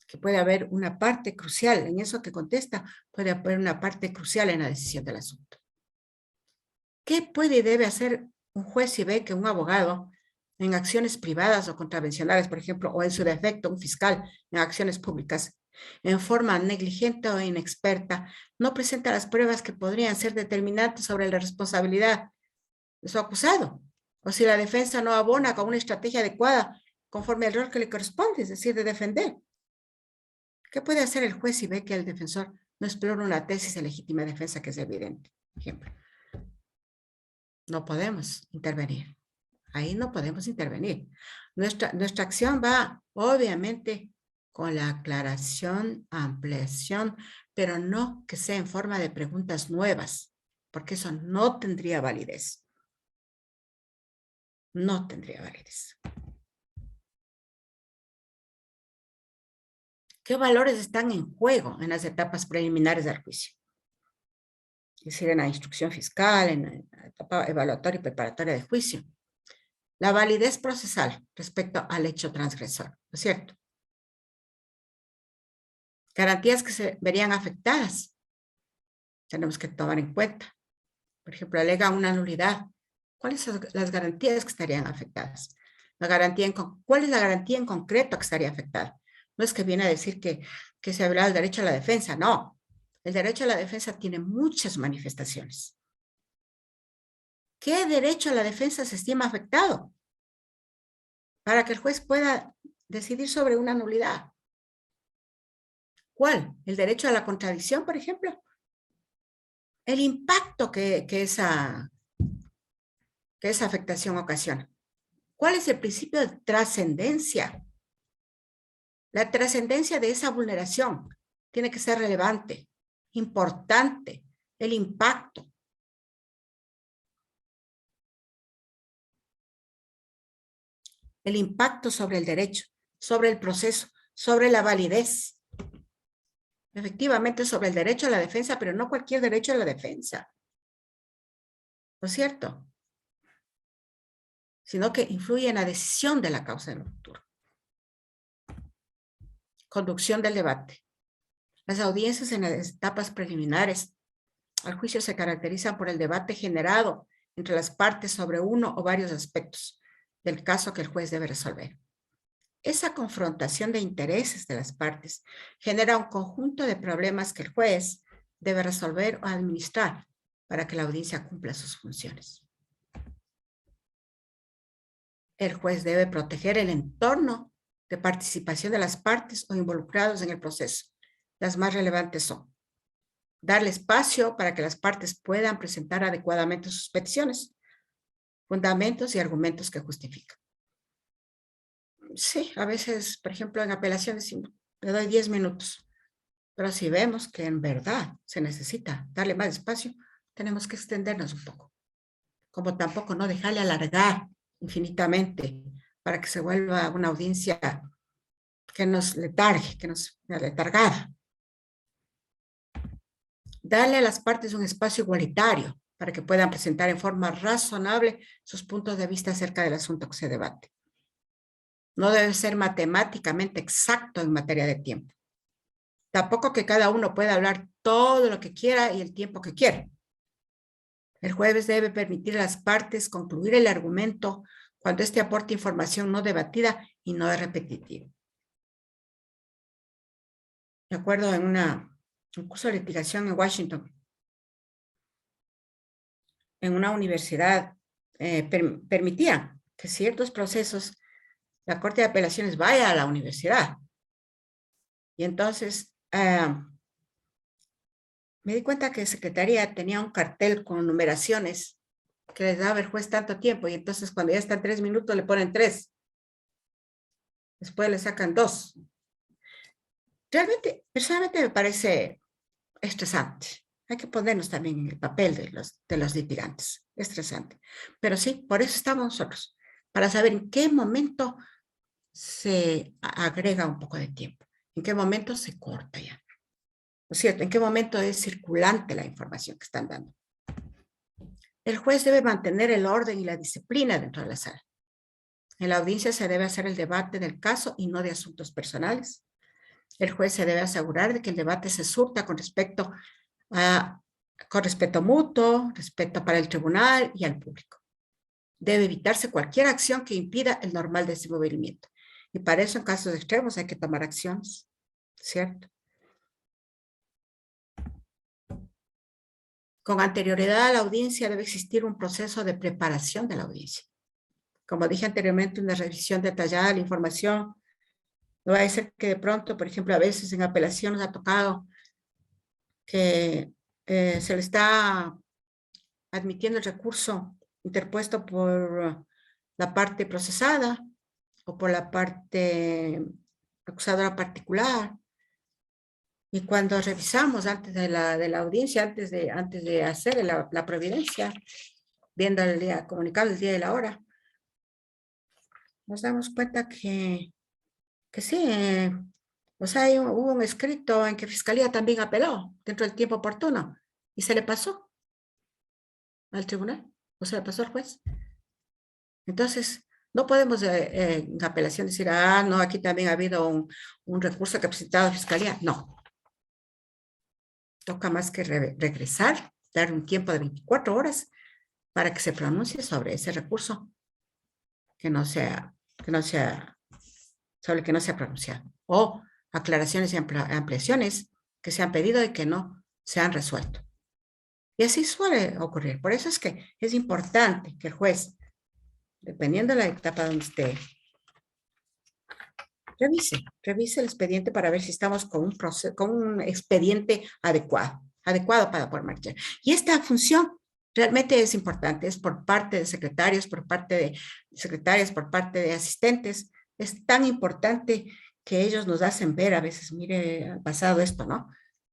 B: Que puede haber una parte crucial en eso que contesta, puede haber una parte crucial en la decisión del asunto. ¿Qué puede y debe hacer un juez si ve que un abogado en acciones privadas o contravencionales, por ejemplo, o en su defecto un fiscal en acciones públicas, en forma negligente o inexperta, no presenta las pruebas que podrían ser determinantes sobre la responsabilidad de su acusado? O si la defensa no abona con una estrategia adecuada conforme al rol que le corresponde, es decir, de defender. ¿Qué puede hacer el juez si ve que el defensor no explora una tesis de legítima defensa que es evidente? Por ejemplo, no podemos intervenir. Ahí no podemos intervenir. Nuestra acción va, obviamente, con la aclaración, ampliación, pero no que sea en forma de preguntas nuevas, porque eso no tendría validez. No tendría validez. ¿Qué valores están en juego en las etapas preliminares del juicio? Es decir, en la instrucción fiscal, en la etapa evaluatoria y preparatoria de juicio. La validez procesal respecto al hecho transgresor, ¿no es cierto? garantías que se verían afectadas. Tenemos que tomar en cuenta. Por ejemplo, alega una nulidad. ¿Cuáles son las garantías que estarían afectadas? ¿Cuál es la garantía en concreto que estaría afectada? No es que viene a decir que se habla del derecho a la defensa, no. El derecho a la defensa tiene muchas manifestaciones. ¿Qué derecho a la defensa se estima afectado? Para que el juez pueda decidir sobre una nulidad. ¿Cuál? ¿El derecho a la contradicción, por ejemplo? El impacto que esa afectación ocasiona. ¿Cuál es el principio de trascendencia? La trascendencia de esa vulneración tiene que ser relevante, importante, el impacto. El impacto sobre el derecho, sobre el proceso, sobre la validez. Efectivamente, sobre el derecho a la defensa, pero no cualquier derecho a la defensa. ¿No es cierto? Sino que influye en la decisión de la causa en el futuro. Conducción del debate. Las audiencias en las etapas preliminares al juicio se caracterizan por el debate generado entre las partes sobre uno o varios aspectos del caso que el juez debe resolver. Esa confrontación de intereses de las partes genera un conjunto de problemas que el juez debe resolver o administrar para que la audiencia cumpla sus funciones. El juez debe proteger el entorno de participación de las partes o involucrados en el proceso. Las más relevantes son darle espacio para que las partes puedan presentar adecuadamente sus peticiones, fundamentos y argumentos que justifican. Sí, a veces, por ejemplo, en apelaciones le doy 10 minutos, pero si vemos que en verdad se necesita darle más espacio, tenemos que extendernos un poco. Como tampoco no dejarle alargar infinitamente para que se vuelva una audiencia que nos letargue, que nos letargada. Darle a las partes un espacio igualitario para que puedan presentar en forma razonable sus puntos de vista acerca del asunto que se debate. No debe ser matemáticamente exacto en materia de tiempo. Tampoco que cada uno pueda hablar todo lo que quiera y el tiempo que quiera. El juez debe permitir a las partes concluir el argumento cuando éste aporte información no debatida y no es repetitivo. De acuerdo en un curso de litigación en Washington, en una universidad, permitían que ciertos procesos la Corte de Apelaciones vaya a la universidad. Y entonces me di cuenta que Secretaría tenía un cartel con numeraciones que les daba el juez tanto tiempo y entonces cuando ya están 3 minutos le ponen 3. Después le sacan 2. Realmente, personalmente me parece estresante. Hay que ponernos también en el papel de los litigantes. Estresante. Pero sí, por eso estamos nosotros. Para saber en qué momento se agrega un poco de tiempo. En qué momento se corta ya. ¿No es cierto? ¿En qué momento es circulante la información que están dando? El juez debe mantener el orden y la disciplina dentro de la sala. En la audiencia se debe hacer el debate del caso y no de asuntos personales. El juez se debe asegurar de que el debate se surta con respeto mutuo, respeto para el tribunal y al público. Debe evitarse cualquier acción que impida el normal desenvolvimiento. Y para eso, en casos extremos, hay que tomar acciones, ¿cierto? Con anterioridad a la audiencia debe existir un proceso de preparación de la audiencia. Como dije anteriormente, una revisión detallada de la información. No va a ser que de pronto, por ejemplo, a veces en apelación nos ha tocado que se le está admitiendo el recurso interpuesto por la parte procesada o por la parte acusadora particular. Y cuando revisamos antes de la audiencia, antes de hacer la providencia, viendo el día, comunicado el día y la hora, nos damos cuenta que sí, o sea, hubo un escrito en que Fiscalía también apeló dentro del tiempo oportuno y se le pasó al tribunal, o se le pasó al juez. Entonces, no podemos en apelación decir, no, aquí también ha habido un recurso que ha presentado Fiscalía. No, toca más que regresar, dar un tiempo de 24 horas para que se pronuncie sobre ese recurso sobre el que no se ha pronunciado, o aclaraciones y ampliaciones que se han pedido y que no se han resuelto. Y así suele ocurrir. Por eso es que es importante que el juez, dependiendo de la etapa donde esté, revise el expediente para ver si estamos con un expediente adecuado para poder marchar. Y esta función realmente es importante, es por parte de secretarios, por parte de secretarias, por parte de asistentes. Es tan importante que ellos nos hacen ver a veces, mire, ha pasado esto, ¿no?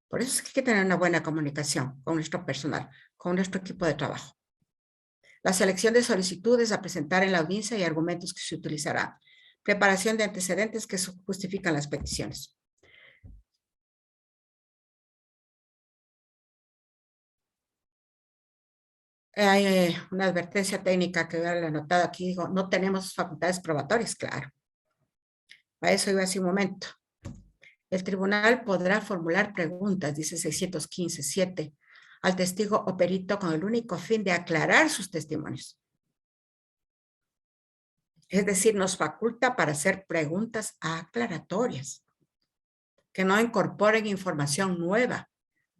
B: Por eso es que hay que tener una buena comunicación con nuestro personal, con nuestro equipo de trabajo. La selección de solicitudes a presentar en la audiencia y argumentos que se utilizarán. Preparación de antecedentes que justifican las peticiones. Hay una advertencia técnica que he anotado aquí. Digo, no tenemos facultades probatorias, claro. A eso iba hace un momento. El tribunal podrá formular preguntas, dice 615.7, al testigo o perito con el único fin de aclarar sus testimonios. Es decir, nos faculta para hacer preguntas aclaratorias, que no incorporen información nueva,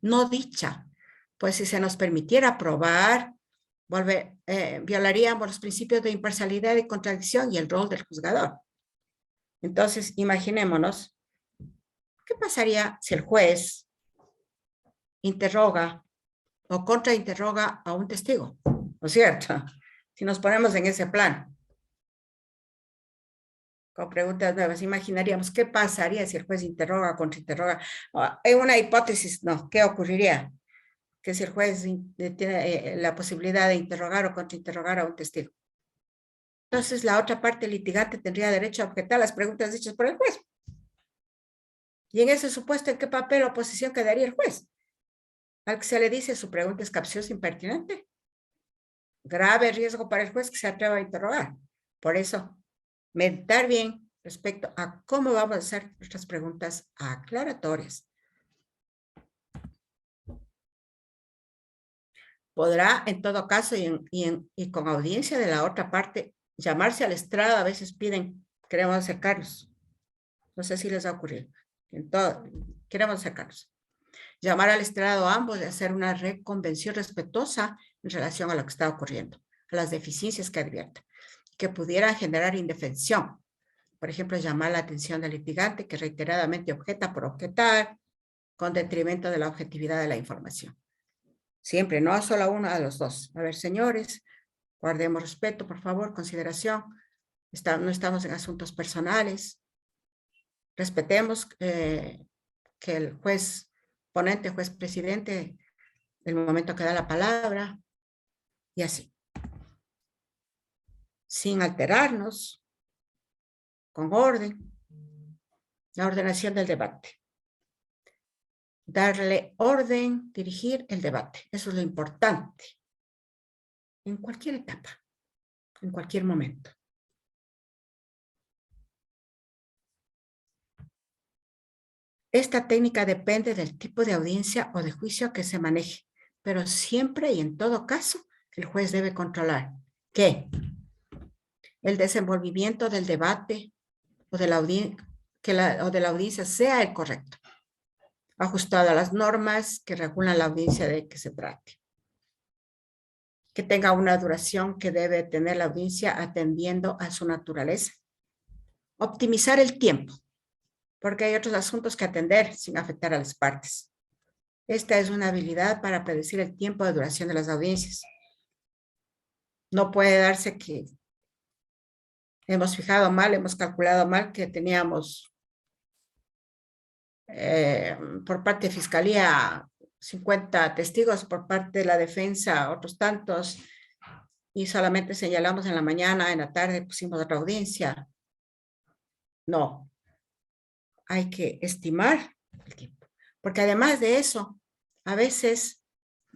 B: no dicha. Pues si se nos permitiera probar, violaríamos los principios de imparcialidad y contradicción y el rol del juzgador. Entonces, imaginémonos, ¿qué pasaría si el juez interroga o contrainterroga a un testigo? ¿No es cierto? Si nos ponemos en ese plan, con preguntas nuevas, imaginaríamos qué pasaría si el juez interroga o contrainterroga. En una hipótesis, no, ¿qué ocurriría? Que si el juez tiene la posibilidad de interrogar o contrainterrogar a un testigo. Entonces, la otra parte litigante tendría derecho a objetar las preguntas dichas por el juez. Y en ese supuesto, ¿en qué papel o posición quedaría el juez? Al que se le dice su pregunta es capciosa e impertinente. Grave riesgo para el juez que se atreva a interrogar. Por eso, meditar bien respecto a cómo vamos a hacer nuestras preguntas aclaratorias. Podrá, en todo caso, y con audiencia de la otra parte, llamarse al estrado. A veces piden, queremos acercarnos. No sé si les ha ocurrido. Queremos acercarnos. Llamar al estrado a ambos y hacer una reconvención respetuosa en relación a lo que está ocurriendo, a las deficiencias que advierta, que pudieran generar indefensión. Por ejemplo, llamar la atención del litigante que reiteradamente objeta por objetar, con detrimento de la objetividad de la información. Siempre, no solo a uno, a los dos. A ver, señores, guardemos respeto, por favor, consideración. No estamos en asuntos personales. Respetemos que el juez ponente, juez presidente, el momento que da la palabra, y así. Sin alterarnos, con orden, la ordenación del debate. Darle orden, dirigir el debate. Eso es lo importante. En cualquier etapa, en cualquier momento. Esta técnica depende del tipo de audiencia o de juicio que se maneje, pero siempre y en todo caso, el juez debe controlar que el desenvolvimiento del debate o de la audiencia sea el correcto, ajustado a las normas que regulan la audiencia de que se trate. Que tenga una duración que debe tener la audiencia atendiendo a su naturaleza. Optimizar el tiempo, porque hay otros asuntos que atender sin afectar a las partes. Esta es una habilidad para predecir el tiempo de duración de las audiencias. No puede darse que hemos calculado mal que teníamos por parte de Fiscalía 50 testigos, por parte de la defensa otros tantos, y solamente señalamos en la mañana, en la tarde pusimos otra audiencia. No, hay que estimar el tiempo, porque además de eso, a veces,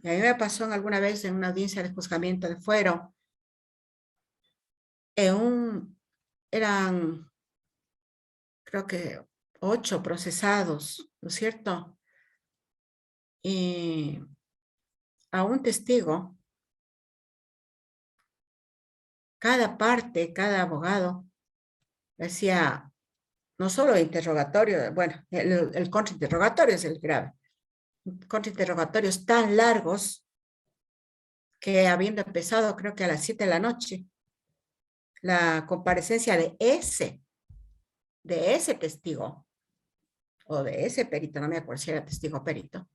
B: y a mí me pasó alguna vez en una audiencia de juzgamiento de fuero, eran, creo que 8 procesados, ¿no es cierto? Y a un testigo, cada parte, cada abogado, hacía no solo interrogatorio, bueno, el contrainterrogatorio es el grave. Contrainterrogatorios tan largos que habiendo empezado creo que a las 7 de la noche, la comparecencia de ese testigo o de ese perito, no me acuerdo si era testigo o perito,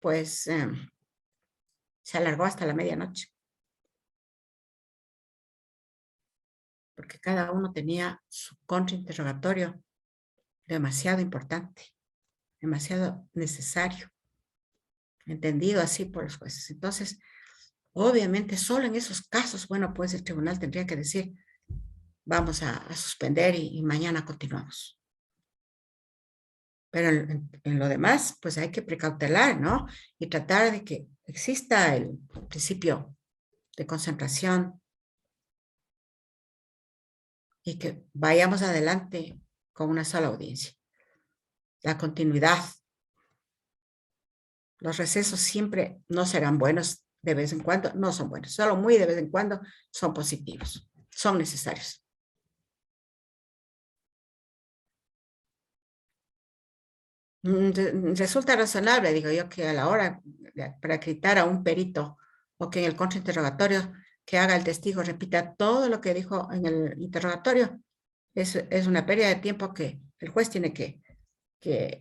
B: pues se alargó hasta la medianoche. Porque cada uno tenía su contrainterrogatorio demasiado importante, demasiado necesario, entendido así por los jueces. Entonces, obviamente, solo en esos casos, bueno, pues el tribunal tendría que decir, vamos a suspender y mañana continuamos. Pero en lo demás, pues hay que precautelar, ¿no? Y tratar de que exista el principio de concentración y que vayamos adelante con una sola audiencia. La continuidad. Los recesos siempre no serán buenos de vez en cuando, no son buenos, solo muy de vez en cuando son positivos, son necesarios. Resulta razonable, digo yo, que a la hora para acreditar a un perito o que en el contrainterrogatorio que haga el testigo repita todo lo que dijo en el interrogatorio, es una pérdida de tiempo que el juez tiene que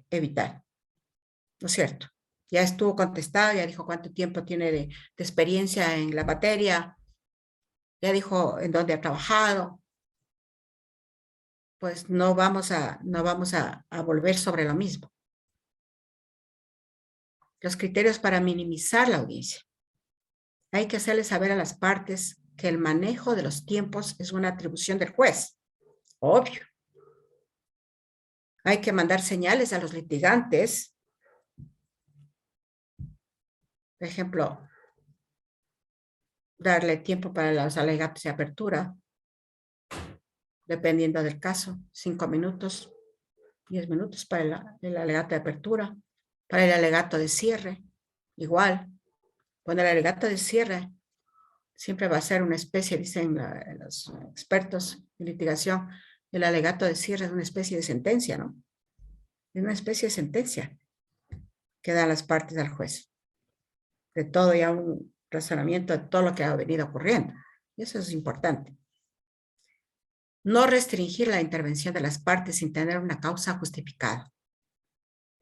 B: evitar, ¿no es cierto? Ya estuvo contestado, ya dijo cuánto tiempo tiene de experiencia en la materia, ya dijo en dónde ha trabajado, pues no vamos a volver sobre lo mismo. Los criterios para minimizar la audiencia. Hay que hacerle saber a las partes que el manejo de los tiempos es una atribución del juez. Obvio. Hay que mandar señales a los litigantes. Por ejemplo, darle tiempo para los alegatos de apertura, dependiendo del caso, 5 minutos, 10 minutos para el alegato de apertura, para el alegato de cierre, igual. Bueno, el alegato de cierre siempre va a ser una especie, dicen los expertos en litigación, el alegato de cierre es una especie de sentencia, ¿no? Es una especie de sentencia que dan las partes al juez. De todo ya un razonamiento de todo lo que ha venido ocurriendo. Y eso es importante. No restringir la intervención de las partes sin tener una causa justificada.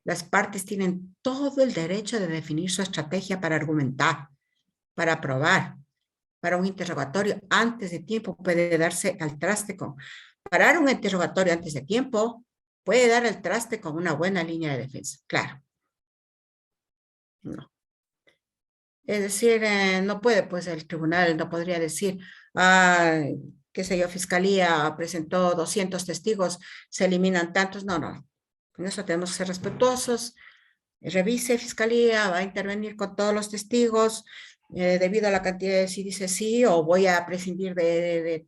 B: Las partes tienen todo el derecho de definir su estrategia para argumentar, para probar, para un interrogatorio antes de tiempo puede darse al traste con... Parar un interrogatorio antes de tiempo puede dar al traste con una buena línea de defensa, claro. No. Es decir, no puede, pues el tribunal no podría decir, qué sé yo, fiscalía presentó 200 testigos, se eliminan tantos. No, no. En eso tenemos que ser respetuosos. Revise fiscalía, va a intervenir con todos los testigos, debido a la cantidad de si dice sí, o voy a prescindir de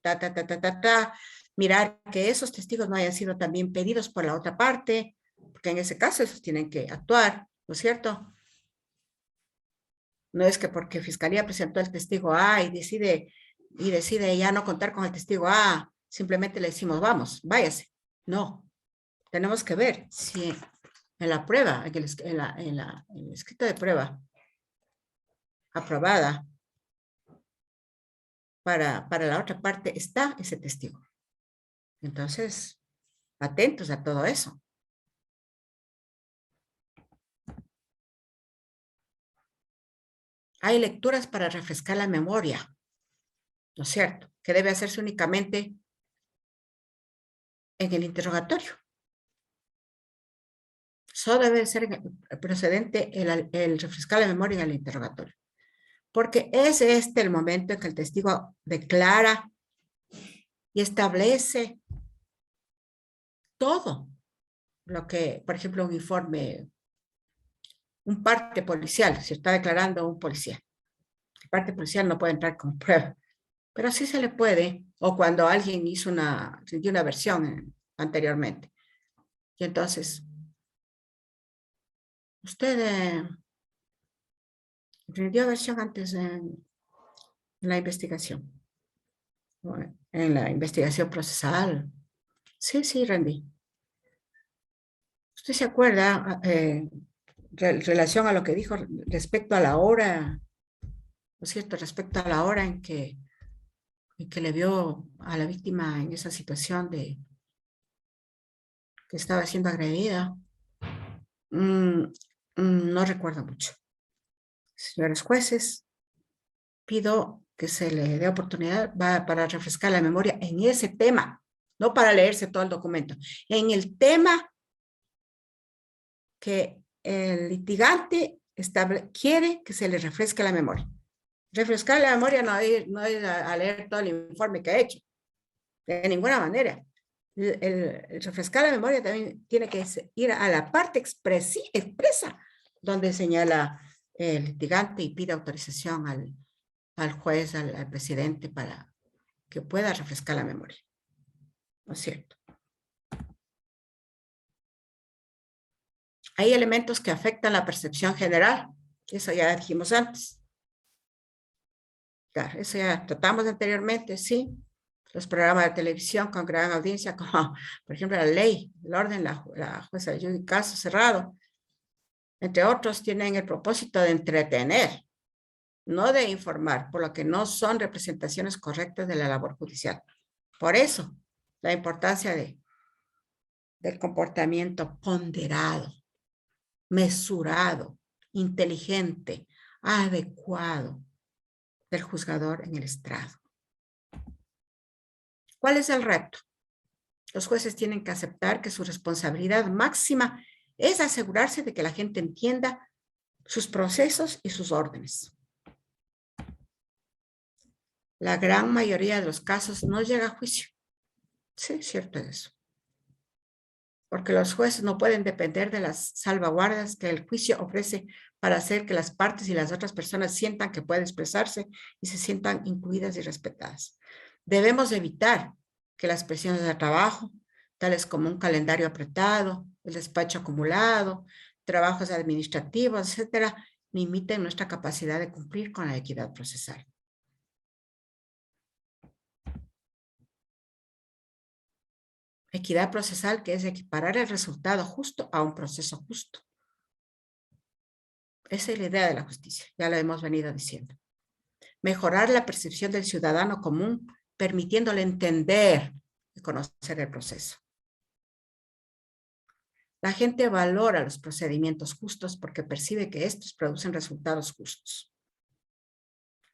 B: mirar que esos testigos no hayan sido también pedidos por la otra parte, porque en ese caso esos tienen que actuar, ¿no es cierto? No es que porque fiscalía presentó el testigo A y decide ya no contar con el testigo A, simplemente le decimos, vamos, váyase. No, tenemos que ver si en la prueba, en el escrito de prueba aprobada para la otra parte está ese testigo. Entonces, atentos a todo eso. Hay lecturas para refrescar la memoria, ¿no es cierto? Que debe hacerse únicamente en el interrogatorio. Solo debe ser procedente el refrescar la memoria en el interrogatorio. Porque es este el momento en que el testigo declara y establece todo lo que, por ejemplo, un informe, un parte policial, si está declarando un policía. El parte policial no puede entrar con prueba, pero sí se le puede, o cuando alguien dio una versión anteriormente. Y entonces, Usted rindió versión antes en la investigación. En la investigación procesal. Sí, sí, rendí. ¿Usted se acuerda relación a lo que dijo respecto a la hora, ¿no es cierto? Respecto a la hora en que le vio a la víctima en esa situación de que estaba siendo agredida. No recuerdo mucho. Señores jueces, pido que se le dé oportunidad para refrescar la memoria en ese tema, no para leerse todo el documento, en el tema que el litigante quiere que se le refresque la memoria. Refrescar la memoria no es a leer todo el informe que ha hecho, de ninguna manera. El refrescar la memoria también tiene que ir a la parte expresa, donde señala el litigante y pide autorización al juez, al presidente, para que pueda refrescar la memoria. ¿No es cierto? Hay elementos que afectan la percepción general. Eso ya dijimos antes. Claro, eso ya tratamos anteriormente, sí. Los programas de televisión con gran audiencia, como por ejemplo la ley, el orden, la jueza de caso cerrado, entre otros, tienen el propósito de entretener, no de informar, por lo que no son representaciones correctas de la labor judicial. Por eso, la importancia del comportamiento ponderado, mesurado, inteligente, adecuado del juzgador en el estrado. ¿Cuál es el reto? Los jueces tienen que aceptar que su responsabilidad máxima es asegurarse de que la gente entienda sus procesos y sus órdenes. La gran mayoría de los casos no llega a juicio. Sí, cierto es eso. Porque los jueces no pueden depender de las salvaguardas que el juicio ofrece para hacer que las partes y las otras personas sientan que pueden expresarse y se sientan incluidas y respetadas. Debemos evitar que las presiones de trabajo, tales como un calendario apretado, el despacho acumulado, trabajos administrativos, etcétera, limiten nuestra capacidad de cumplir con la equidad procesal. Equidad procesal, que es equiparar el resultado justo a un proceso justo. Esa es la idea de la justicia, ya lo hemos venido diciendo. Mejorar la percepción del ciudadano común, permitiéndole entender y conocer el proceso. La gente valora los procedimientos justos porque percibe que estos producen resultados justos.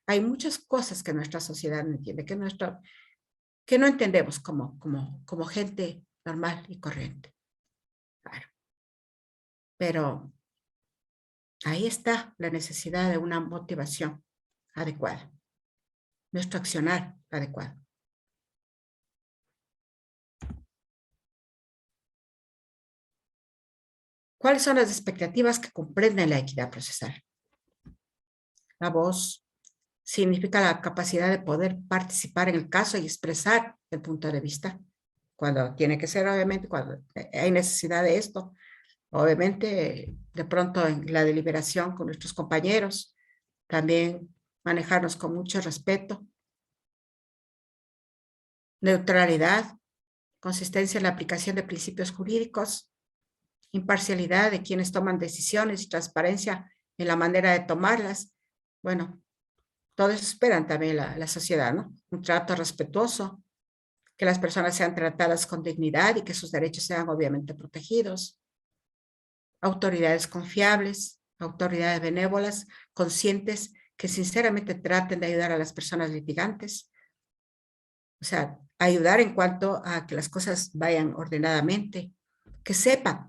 B: Hay muchas cosas que nuestra sociedad no entiende, que no entendemos como gente normal y corriente. Claro. Pero ahí está la necesidad de una motivación adecuada, nuestro accionar adecuado. ¿Cuáles son las expectativas que comprenden la equidad procesal? La voz significa la capacidad de poder participar en el caso y expresar el punto de vista. Cuando tiene que ser, obviamente, cuando hay necesidad de esto. Obviamente, de pronto en la deliberación con nuestros compañeros, también manejarnos con mucho respeto. Neutralidad, consistencia en la aplicación de principios jurídicos, imparcialidad de quienes toman decisiones y transparencia en la manera de tomarlas. Bueno, todo eso esperan también la sociedad, ¿no? Un trato respetuoso, que las personas sean tratadas con dignidad y que sus derechos sean obviamente protegidos. Autoridades confiables, autoridades benévolas, conscientes, que sinceramente traten de ayudar a las personas litigantes. O sea, ayudar en cuanto a que las cosas vayan ordenadamente, que sepan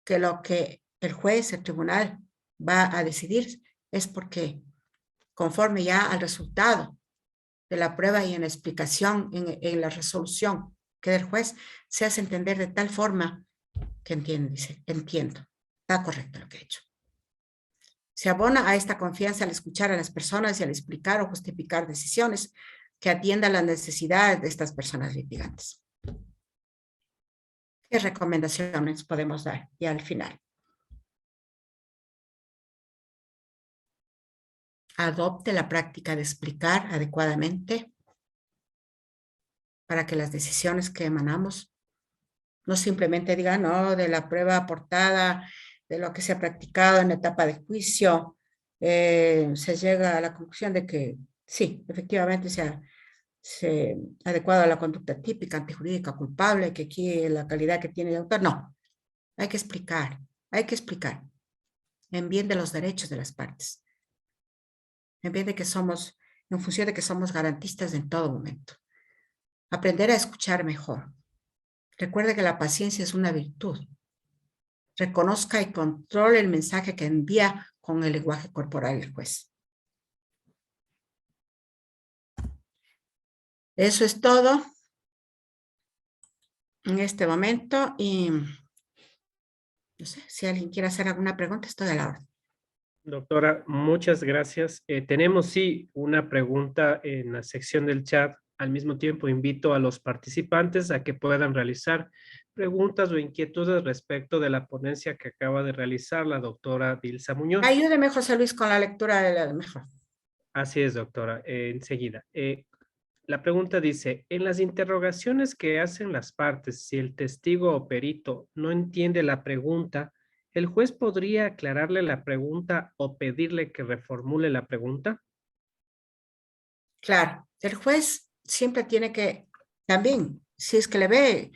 B: que lo que el juez, el tribunal va a decidir es porque conforme ya al resultado de la prueba y en la explicación, en la resolución que del juez, se hace entender de tal forma que entiende, dice, entiendo, está correcto lo que he hecho. Se abona a esta confianza al escuchar a las personas y al explicar o justificar decisiones que atiendan las necesidades de estas personas litigantes. ¿Qué recomendaciones podemos dar ya al final? adopte la práctica de explicar adecuadamente para que las decisiones que emanamos no simplemente digan, no, de la prueba aportada, de lo que se ha practicado en la etapa de juicio, se llega a la conclusión de que sí, efectivamente se ha adecuado a la conducta típica, antijurídica, culpable, que aquí la calidad que tiene el autor. No, hay que explicar en bien de los derechos de las partes, en bien de que somos, en función de que somos garantistas en todo momento. Aprender a escuchar mejor. Recuerde que la paciencia es una virtud. Reconozca y controle el mensaje que envía con el lenguaje corporal el juez. Eso es todo en este momento y no sé, si alguien quiere hacer alguna pregunta, estoy a la orden.
A: Doctora, muchas gracias. Tenemos sí una pregunta en la sección del chat. Al mismo tiempo, invito a los participantes a que puedan realizar preguntas o inquietudes respecto de la ponencia que acaba de realizar la doctora Dilsa Muñoz.
B: Ayúdeme, José Luis, con la lectura de la mejor.
A: Así es, doctora. Enseguida. La pregunta dice, en las interrogaciones que hacen las partes, si el testigo o perito no entiende la pregunta, ¿el juez podría aclararle la pregunta o pedirle que reformule la pregunta?
B: Claro, el juez siempre tiene que, también, si es que le ve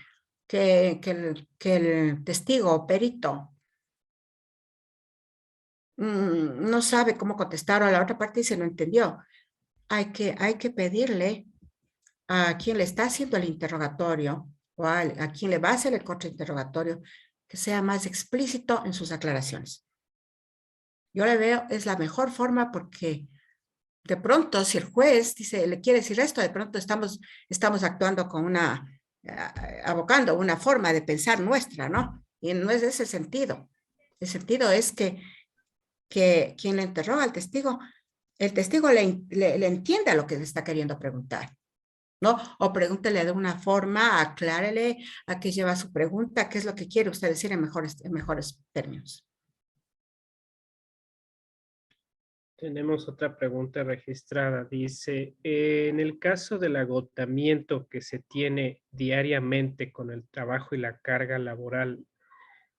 B: que el testigo o perito no sabe cómo contestar o a la otra parte y se lo entendió, hay que pedirle a quien le está haciendo el interrogatorio o a quien le va a hacer el contrainterrogatorio que sea más explícito en sus aclaraciones. Yo le veo, es la mejor forma porque de pronto si el juez dice, le quiere decir esto, de pronto estamos actuando con abocando una forma de pensar nuestra, ¿no? Y no es ese el sentido. El sentido es que quien le interroga al testigo, el testigo le entienda lo que le está queriendo preguntar, ¿no? O pregúntele de una forma, aclárele a qué lleva su pregunta, qué es lo que quiere usted decir en mejores términos.
A: Tenemos otra pregunta registrada. Dice, en el caso del agotamiento que se tiene diariamente con el trabajo y la carga laboral,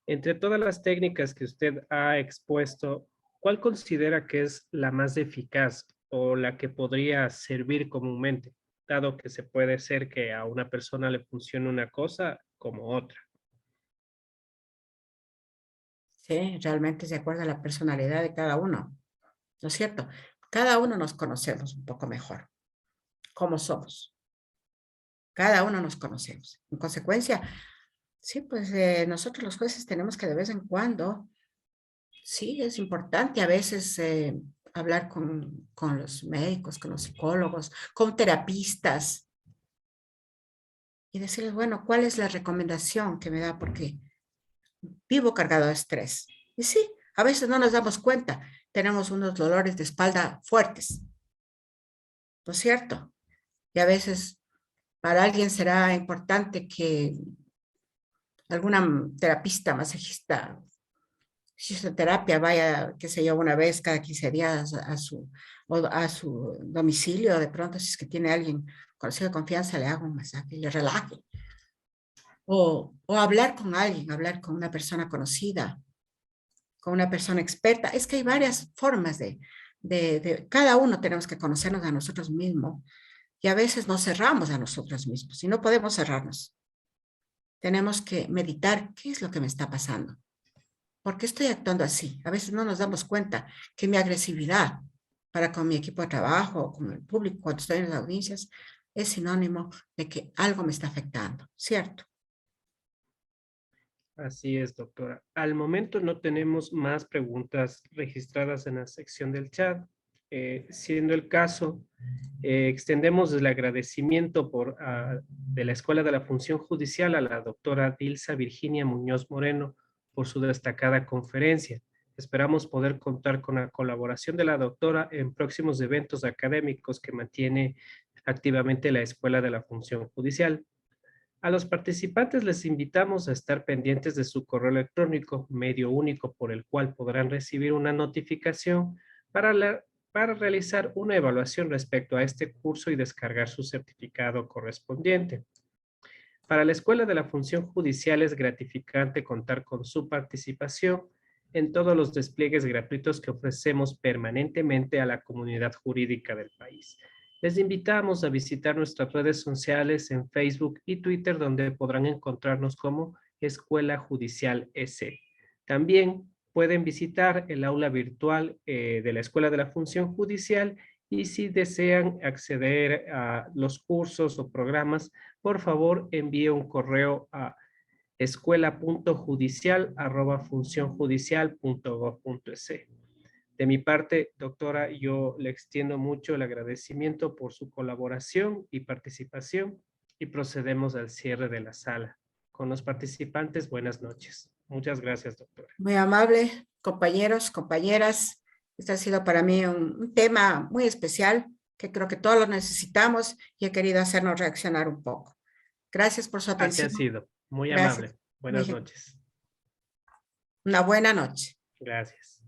A: entre todas las técnicas que usted ha expuesto, ¿cuál considera que es la más eficaz o la que podría servir comúnmente, dado que se puede ser que a una persona le funcione una cosa como otra?
B: Sí, realmente se acuerda la personalidad de cada uno, ¿no es cierto? Cada uno nos conocemos un poco mejor, cómo somos. Cada uno nos conocemos. En consecuencia, sí, pues nosotros los jueces tenemos que de vez en cuando, sí, es importante a veces hablar con los médicos, con los psicólogos, con terapistas y decirles, bueno, ¿cuál es la recomendación que me da? Porque vivo cargado de estrés. Y sí, a veces no nos damos cuenta, tenemos unos dolores de espalda fuertes, ¿no es cierto? Y a veces para alguien será importante que alguna terapista, masajista, fisioterapia vaya, qué sé yo, una vez cada 15 días a su domicilio, de pronto si es que tiene alguien conocido de confianza, le haga un masaje y le relaje. O hablar con alguien, hablar con una persona conocida, con una persona experta. Es que hay varias formas cada uno tenemos que conocernos a nosotros mismos y a veces nos cerramos a nosotros mismos y no podemos cerrarnos. Tenemos que meditar qué es lo que me está pasando. ¿Por qué estoy actuando así? A veces no nos damos cuenta que mi agresividad para con mi equipo de trabajo, con el público, cuando estoy en las audiencias, es sinónimo de que algo me está afectando, ¿cierto?
A: Así es, doctora. Al momento no tenemos más preguntas registradas en la sección del chat. Siendo el caso, extendemos el agradecimiento de la Escuela de la Función Judicial a la doctora Dilsa Virginia Muñoz Moreno por su destacada conferencia. Esperamos poder contar con la colaboración de la doctora en próximos eventos académicos que mantiene activamente la Escuela de la Función Judicial. A los participantes les invitamos a estar pendientes de su correo electrónico, medio único por el cual podrán recibir una notificación para para realizar una evaluación respecto a este curso y descargar su certificado correspondiente. Para la Escuela de la Función Judicial es gratificante contar con su participación en todos los despliegues gratuitos que ofrecemos permanentemente a la comunidad jurídica del país. Les invitamos a visitar nuestras redes sociales en Facebook y Twitter, donde podrán encontrarnos como Escuela Judicial S. También pueden visitar el aula virtual de la Escuela de la Función Judicial, y si desean acceder a los cursos o programas, por favor envíe un correo a escuela.judicial@funcionjudicial.gov.es. De mi parte, doctora, yo le extiendo mucho el agradecimiento por su colaboración y participación y procedemos al cierre de la sala. Con los participantes, buenas noches. Muchas gracias, doctora.
B: Muy amable, compañeros, compañeras. Este ha sido para mí un tema muy especial que creo que todos lo necesitamos y he querido hacernos reaccionar un poco. Gracias por su
A: Así ha
B: atención.
A: sido. Muy
B: Gracias.
A: amable. Buenas noches.
B: Una buena noche.
A: Gracias.